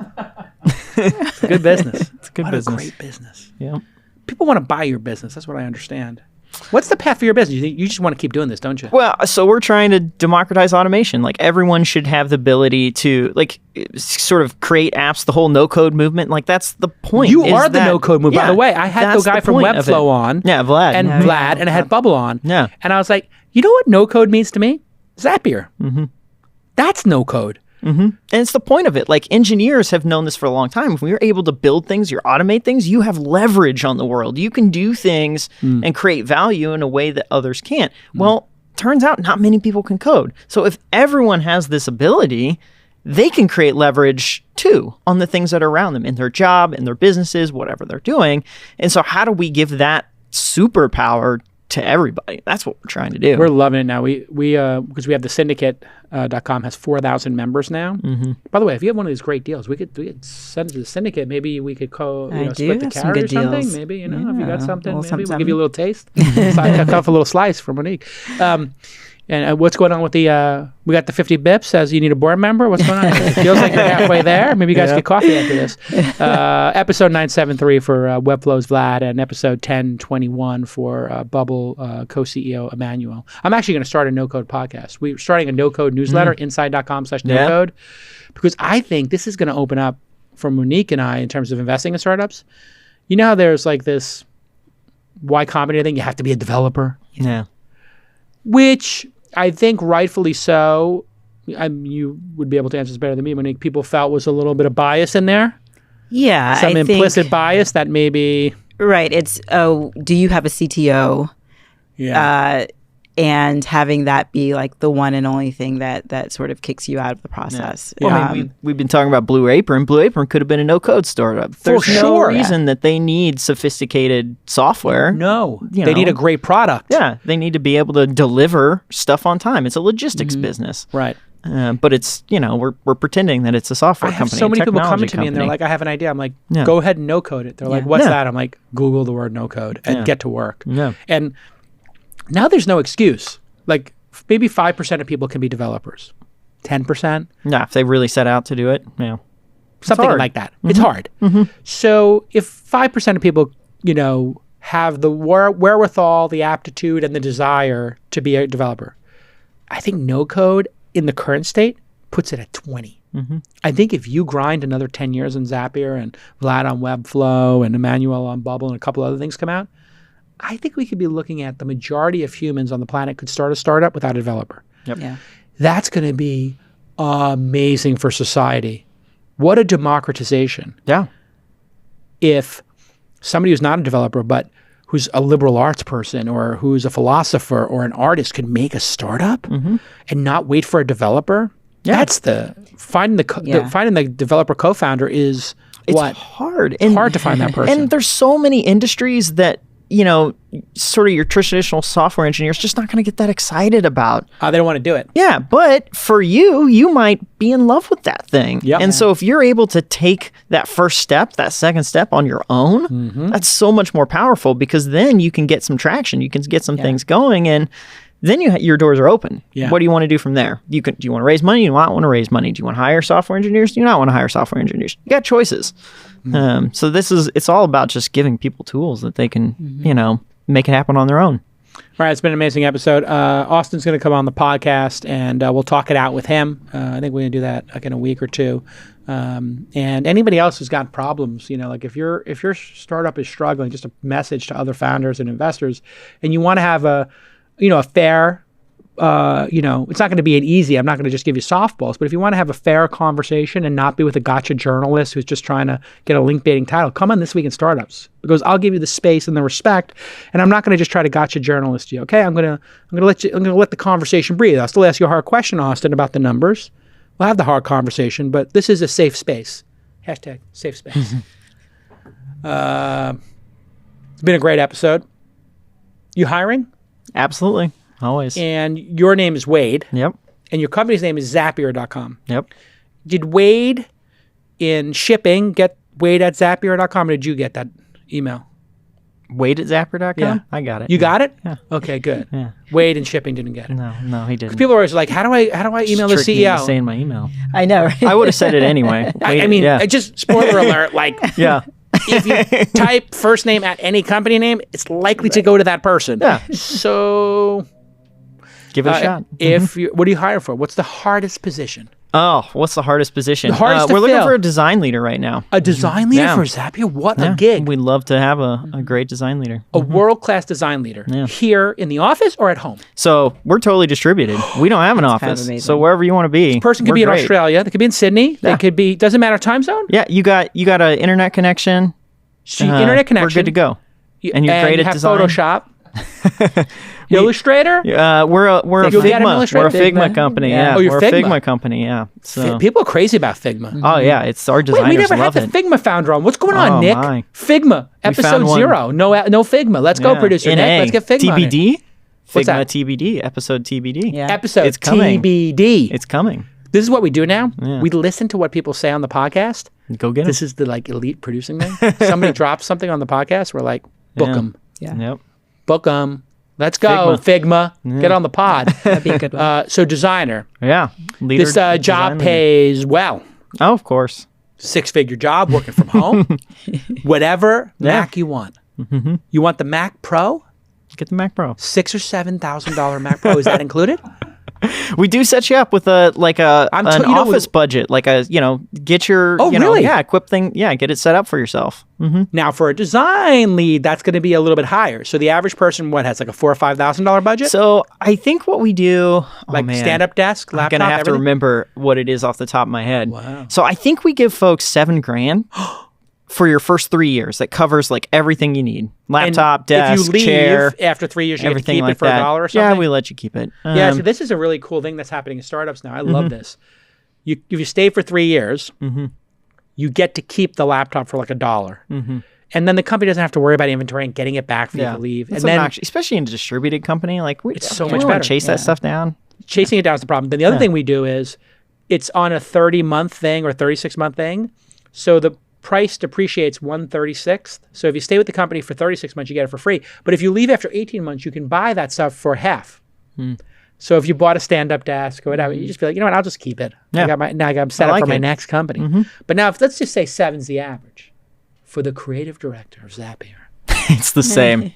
S2: It's a good business.
S4: It's a good
S2: what
S4: business.
S2: A great business.
S4: Yeah.
S2: People want to buy your business. That's what I understand. What's the path for your business? You just want to keep doing this, don't you?
S4: Well, so we're trying to democratize automation. Like, everyone should have the ability to sort of create apps. The whole no-code movement. Like, that's the point.
S2: You are the no-code movement. By the way, I had the guy from Webflow on.
S4: Yeah, Vlad.
S2: And Vlad, and I had Bubble on.
S4: Yeah.
S2: And I was like, you know what no-code means to me? Zapier. That's no-code.
S4: And it's the point of it. Like, engineers have known this for a long time. If we're able to build things, you automate things, you have leverage on the world. You can do things and create value in a way that others can't. Well, turns out not many people can code. So if everyone has this ability, they can create leverage too on the things that are around them in their job, in their businesses, whatever they're doing. And so how do we give that superpower to everybody? That's what we're trying to do.
S2: We're loving it now. We because we have the syndicate.com has 4,000 members now. By the way, if you have one of these great deals, we could send it to the syndicate. Maybe we could split the carrot or something. Maybe, if you got something, maybe we'll give you a little taste. Cut off a little slice for Monique. And what's going on with the, we got the 50 bips as you need a board member? What's going on? It feels like you're halfway there. Maybe you guys get coffee after this. Episode 973 for Webflow's Vlad, and episode 1021 for Bubble co-CEO Emmanuel. I'm actually going to start a no-code podcast. We're starting a no-code newsletter, inside.com/no-code, because I think this is going to open up for Monique and I in terms of investing in startups. You know how there's like this Y Combinator thing? You have to be a developer.
S4: Yeah.
S2: Which I think rightfully so. You would be able to answer this better than me, Monique. People felt was a little bit of bias in there.
S3: Yeah,
S2: Some implicit bias that maybe.
S3: Right. It's, do you have a CTO?
S2: Yeah.
S3: And having that be like the one and only thing that sort of kicks you out of the process.
S4: Well, I mean, we've been talking about Blue Apron. Blue Apron could have been a no-code startup. There's no reason that they need sophisticated software.
S2: No, they need a great product.
S4: Yeah, they need to be able to deliver stuff on time. It's a logistics business.
S2: Right.
S4: But it's, we're pretending that it's a software company.
S2: I have so many people coming to me and they're like, I have an idea. I'm like, go ahead and no-code it. They're like, what's that? I'm like, Google the word no-code and get to work. Yeah. And now there's no excuse. Like maybe 5% of people can be developers. 10%?
S4: Yeah, if they really set out to do it,
S2: Something like that. It's hard. So if 5% of people, have the wherewithal, the aptitude, and the desire to be a developer, I think no code in the current state puts it at 20. I think if you grind another 10 years in Zapier and Vlad on Webflow and Emmanuel on Bubble and a couple other things come out, I think we could be looking at the majority of humans on the planet could start a startup without a developer.
S4: Yep.
S3: Yeah.
S2: That's going to be amazing for society. What a democratization.
S4: Yeah.
S2: If somebody who's not a developer, but who's a liberal arts person or who's a philosopher or an artist could make a startup and not wait for a developer, that's finding the developer co-founder is
S4: it's hard. It's
S2: hard to find that person.
S4: And there's so many industries that, sort of your traditional software engineers just not going to get that excited about.
S2: They don't want to do it.
S4: Yeah, but for you might be in love with that thing. Yep. And so if you're able to take that first step, that second step on your own, that's so much more powerful because then you can get some traction. You can get some things going and then your doors are open. Yeah. What do you want to do from there? Do you want to raise money? Do you not want to raise money? Do you want to hire software engineers? Do you not want to hire software engineers? You got choices. So it's all about just giving people tools that they can, make it happen on their own.
S2: All right, it's been an amazing episode. Austin's going to come on the podcast, and we'll talk it out with him. I think we're going to do that like in a week or two. And anybody else who's got problems, like if your startup is struggling, just a message to other founders and investors, and you want to have a fair, it's not going to be an easy, I'm not going to just give you softballs, but if you want to have a fair conversation and not be with a gotcha journalist who's just trying to get a link baiting title, come on This Week in Startups, because I'll give you the space and the respect, and I'm not going to just try to gotcha journalist you. Okay, I'm going to let the conversation breathe. I'll still ask you a hard question, Austin, about the numbers. We'll have the hard conversation, but this is a safe space. Hashtag safe space. It's been a great episode. You hiring?
S4: Absolutely. Always.
S2: And your name is Wade.
S4: Yep.
S2: And your company's name is Zapier.com.
S4: Yep.
S2: Did Wade in shipping get Wade at Zapier.com, or did you get that email?
S4: Wade at Zapier.com?
S2: Yeah.
S4: I got it.
S2: You got it?
S4: Yeah.
S2: Okay, good.
S4: Yeah.
S2: Wade in shipping didn't get it.
S4: No, he didn't.
S2: People are always like, how do I email the CEO?
S4: Me into saying my email.
S3: I know. Right?
S4: I would have said it anyway.
S2: Just spoiler alert, like, if you type first name at any company name, it's likely to go to that person.
S4: Yeah.
S2: So
S4: give it a shot.
S2: What do you hire for? What's the hardest position?
S4: Oh, what's the hardest position?
S2: The hardest
S4: we're looking for a design leader right now.
S2: A design leader for Zapier? What a gig.
S4: We'd love to have a great design leader.
S2: A world-class design leader. Here in the office or at home?
S4: So we're totally distributed. We don't have an office. So wherever you want to be.
S2: This person could be in Australia. They could be in Sydney. They could be, doesn't matter time zone?
S4: Yeah, you got an internet connection.
S2: So internet connection.
S4: We're good to go. And you're great at design.
S2: Photoshop. Illustrator?
S4: We're a Figma. We're a Figma company. Yeah.
S2: Oh, you're
S4: we're
S2: Figma.
S4: a Figma company. Yeah. So
S2: people are crazy about Figma.
S4: Oh yeah, it's our designers
S2: we never
S4: love
S2: had the
S4: it.
S2: Figma founder on. What's going on, Nick?
S4: My.
S2: Figma episode 0. No Figma. Let's go, producer Nick. Let's get Figma.
S4: TBD.
S2: What's that?
S4: TBD. Episode TBD.
S3: Yeah.
S2: Episode
S4: it's coming.
S2: TBD.
S4: It's coming.
S2: This is what we do now.
S4: Yeah.
S2: We listen to what people say on the podcast.
S4: Go get them.
S2: This is the elite producing thing. Somebody drops something on the podcast. We're like, book them.
S3: Yeah.
S4: Yep.
S2: Book them. Let's go, Figma. Get on the pod.
S3: That'd be a good one.
S2: So designer.
S4: Yeah. Leader,
S2: this job pays well.
S4: Oh, of course.
S2: 6-figure job, working from home. Whatever Mac you want.
S4: Mm-hmm.
S2: You want the Mac Pro?
S4: Get the Mac Pro.
S2: $6,000 or $7,000 Mac Pro. Is that included?
S4: We do set you up with an office budget, like get your
S2: really?
S4: equip thing, get it set up for yourself.
S2: Now for a design lead, that's going to be a little bit higher. So the average person has like a $4,000 or $5,000 budget.
S4: So I think what we do,
S2: stand-up desk, laptop,
S4: I'm gonna have
S2: everything?
S4: to remember what it is off the top of my head.
S2: Wow.
S4: So I think we give folks $7,000 for your first 3 years. That covers like everything you need: laptop, desk,
S2: if you leave
S4: chair.
S2: After 3 years, you get to
S4: everything
S2: keep
S4: like
S2: it for
S4: that.
S2: $1 or something.
S4: Yeah, we let you keep it.
S2: So this is a really cool thing that's happening in startups now. I love this. If you stay for 3 years, you get to keep the laptop for like $1. And then the company doesn't have to worry about inventory and getting it back for you to leave.
S4: That's
S2: and then
S4: especially in a distributed company,
S2: it's so
S4: we
S2: much
S4: don't
S2: better.
S4: Chase that stuff down.
S2: Chasing it down is the problem. Then the other thing we do is it's on a 30-month thing or 36-month thing. So the price depreciates 1/36th. So if you stay with the company for 36 months, you get it for free. But if you leave after 18 months, you can buy that stuff for half. So if you bought a stand-up desk or whatever, you just be like, you know what, I'll just keep it.
S4: Yeah.
S2: I'm set up for my next company. But now, let's just say 7's the average for the creative director of Zapier.
S4: It's the same.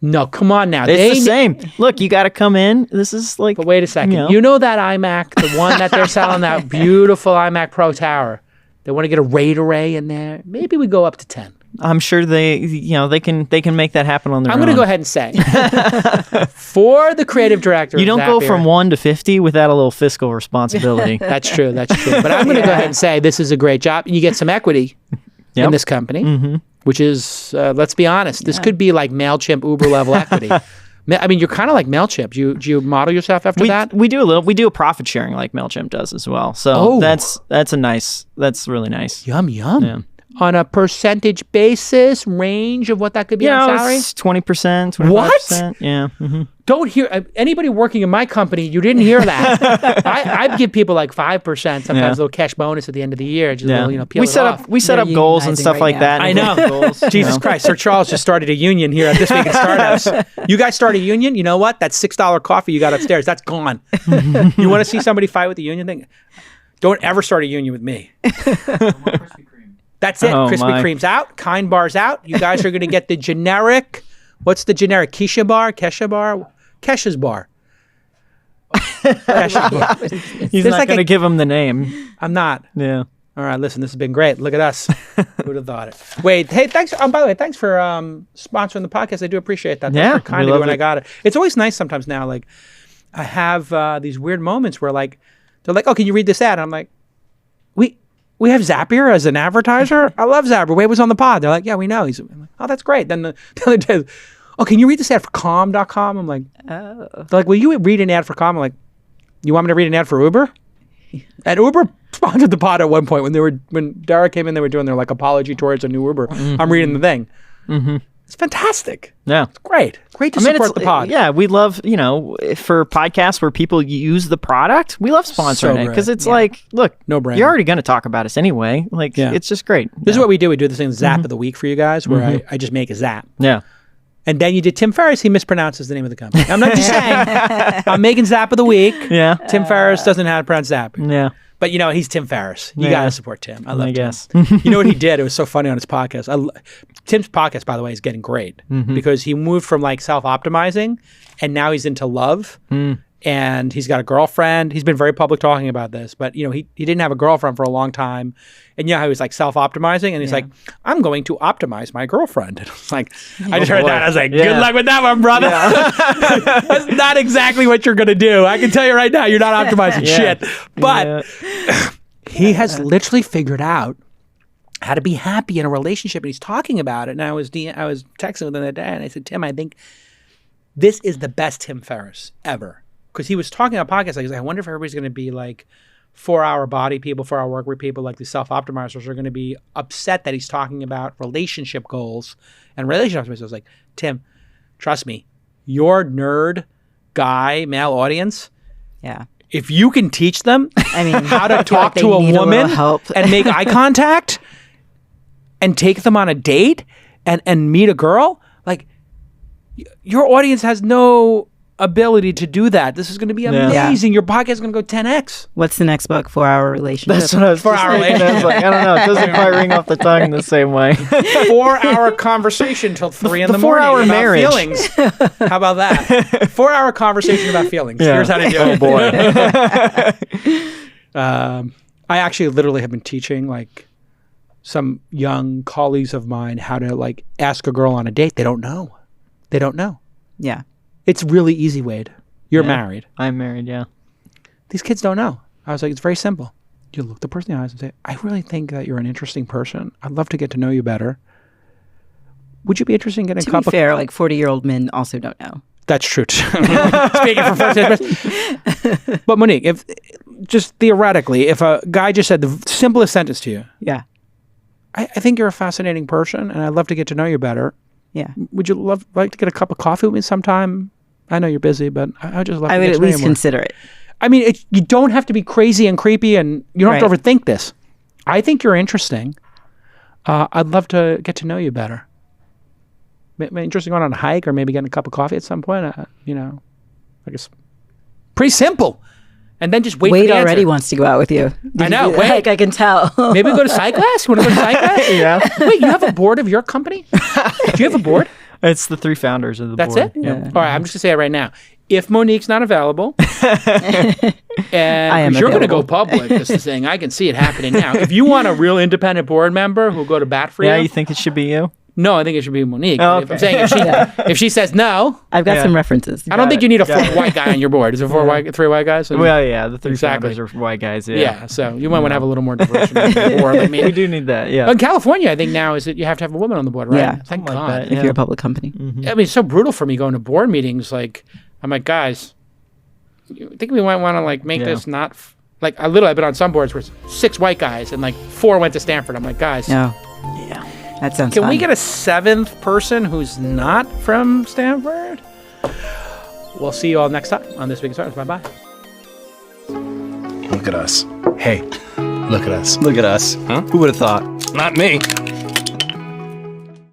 S2: No, come on now.
S4: It's the same. Look, you got to come in. This is like.
S2: But wait a second. You know that iMac, the one that they're selling, that beautiful iMac Pro Tower. They want to get a RAID array in there. Maybe we go up to 10.
S4: I'm sure they can make that happen on their own.
S2: I'm going to go ahead and say, for the creative director,
S4: you don't
S2: of
S4: go
S2: Zapier,
S4: from 1 to 50 without a little fiscal responsibility.
S2: That's true. But I'm going to go ahead and say this is a great job. You get some equity in this company, which is, let's be honest, this could be like MailChimp Uber level equity. I mean, you're kind of like MailChip. Do you model yourself after that?
S4: We do a little. We do a profit sharing like MailChimp does as well. So that's really nice.
S2: Yum.
S4: Yeah.
S2: On a percentage basis, range of what that could be on salary?
S4: It's 20%, 25%.
S2: What?
S4: Yeah.
S2: Don't hear anybody working in my company. You didn't hear that. I give people like 5%, sometimes a little cash bonus at the end of the year. Just a little, peel
S4: we
S2: it
S4: set
S2: off.
S4: up we set up goals and stuff like that.
S2: I know.
S4: Goals,
S2: Jesus Christ, Sir Charles just started a union here at This Week in Startups. You guys start a union? You know what? That $6 coffee you got upstairs, that's gone. You want to see somebody fight with the union thing? Don't ever start a union with me. That's it. Krispy Kreme's out. Kind Bar's out. You guys are going to get the generic. What's the generic? Kesha's bar. Kesha's bar. Kesha's bar.
S4: He's not going to give him the name.
S2: I'm not.
S4: Yeah.
S2: All right. Listen, this has been great. Look at us. Who would have thought it? Wade, hey, thanks. By the way, thanks for sponsoring the podcast. I do appreciate that. Thanks for kind of me when I got it. It's always nice sometimes now. Like, I have these weird moments where like they're like, "Oh, can you read this ad?" And I'm like, We have Zapier as an advertiser? I love Zapier. Wade was on the pod. They're like, yeah, we know. I'm like, oh, that's great. Then the other day, oh, can you read this ad for calm.com? I'm like, oh. They're like, will you read an ad for calm? I'm like, you want me to read an ad for Uber? And Uber sponsored the pod at one point when Dara came in, they were doing their like apology towards a new Uber. I'm reading the thing. It's fantastic.
S4: Yeah.
S2: It's great. Great to support the pod.
S4: Yeah, we love, for podcasts where people use the product, we love sponsoring it because it's like, look,
S2: no brainer.
S4: You're already going to talk about us anyway. Like, it's just great.
S2: This is what we do. We do this thing, Zap of the Week for you guys, where I just make a Zap.
S4: Yeah.
S2: And then you did Tim Ferriss. He mispronounces the name of the company. I'm not just saying. I'm making Zap of the Week.
S4: Yeah.
S2: Tim Ferriss doesn't know how to pronounce Zap.
S4: Yeah.
S2: But he's Tim Ferriss. You got to support Tim. I love
S4: guess.
S2: Tim. You know what he did? It was so funny on his podcast. Tim's podcast, by the way, is getting great because he moved from like self-optimizing and now he's into love. And he's got a girlfriend. He's been very public talking about this, but he didn't have a girlfriend for a long time. And how he was like self-optimizing and he's like, I'm going to optimize my girlfriend. And it's like, I just heard that. I was like, good luck with that one, brother. That's not exactly what you're going to do. I can tell you right now, you're not optimizing shit. But he has literally figured out how to be happy in a relationship. And he's talking about it. And I was texting with him the other day and I said, Tim, I think this is the best Tim Ferriss ever. Because he was talking on a podcast, like, I wonder if everybody's going to be like 4-hour body people, 4-hour work week people, like the self-optimizers are going to be upset that he's talking about relationship goals and relationship optimization. I was like, Tim, trust me, your nerd guy, male audience, if you can teach them how to talk to a woman and make eye contact and take them on a date and meet a girl, like your audience has no ability to do that. This is going to be amazing. Your podcast is going to go 10x.
S3: What's the next book? 4-Hour Relationship.
S4: That's what I was
S2: 4-hour
S4: thinking. I was like, I don't know. It doesn't quite ring off the tongue the same way.
S2: 4-hour conversation till 3 in the morning
S4: 4-hour
S2: about
S4: marriage.
S2: feelings. How about that? 4-hour conversation about feelings.
S4: Yeah.
S2: Here's how to do it.
S4: Oh, boy.
S2: I actually literally have been teaching like some young colleagues of mine how to like ask a girl on a date. They don't know.
S3: Yeah.
S2: It's really easy, Wade. You're married.
S4: I'm married, yeah.
S2: These kids don't know. I was like, it's very simple. You look the person in the eyes and say, I really think that you're an interesting person. I'd love to get to know you better. Would you be interested in getting a
S3: To
S2: cup
S3: be
S2: of
S3: fair, like 40-year-old men also don't know.
S2: That's true. Speaking from first hand. But Monique, if just theoretically, if a guy just said the simplest sentence to you,
S3: Yeah.
S2: I think you're a fascinating person and I'd love to get to know you better.
S3: Yeah.
S2: Would you like to get a cup of coffee with me sometime? I know you're busy, but I would just love to
S3: I would
S2: get
S3: at
S2: to know you
S3: least
S2: more.
S3: consider it.
S2: I mean, you don't have to be crazy and creepy and you don't have to
S3: Right.
S2: overthink this. I think you're interesting. I'd love to get to know you better. Maybe interesting going on a hike or maybe getting a cup of coffee at some point. I guess pretty simple. And then just wait for
S3: Wade
S2: the
S3: already
S2: answer.
S3: wants to go out with you.
S2: I know, Wade.
S3: Like, I can tell.
S2: Maybe go to Psych class? You want to go to Psych class?
S4: Yeah.
S2: Wait, you have a board of your company? Do you have a board?
S4: It's the 3 founders of the
S2: That's
S4: board.
S2: it?
S4: Yep.
S2: All right, I'm just going to say it right now. If Monique's not available, and
S3: am
S2: you're going to go
S3: available.
S2: public, this is saying, I can see it happening now. If you want a real independent board member who'll go to bat for
S4: Yeah,
S2: you,
S4: you think it should be you?
S2: no, I think it should be Monique.
S4: Oh,
S2: If I'm saying if she says no,
S3: I've got
S4: Yeah.
S3: some references.
S2: I don't think you need a
S4: Got
S2: 4th white guy on your board. Is there 3 white guys?
S4: Well, yeah, the 3
S2: Exactly.
S4: founders are white guys.
S2: Yeah, so you might want to have a little more diversity on the board. I
S4: We
S2: mean,
S4: do need that, yeah.
S2: in California, I think now is that you have to have a woman on the board, right?
S3: Yeah.
S2: Thank
S4: Something like
S2: God.
S4: that,
S3: If
S4: yeah.
S3: you're a public company.
S2: I mean, it's so brutal for me going to board meetings. Like, I'm like, guys, you think we might want to like make
S4: Yeah.
S2: this not like I've been on some boards where it's 6 white guys and like 4 went to Stanford. I'm like, guys,
S3: No.
S4: Yeah.
S3: That sounds
S2: can
S3: fun.
S2: we get a 7th person who's not from Stanford? We'll see you all next time on This Week in Startups. Bye-bye.
S5: Look at us. Hey, look at us.
S6: Look at us. Huh? Who would have thought?
S5: Not me.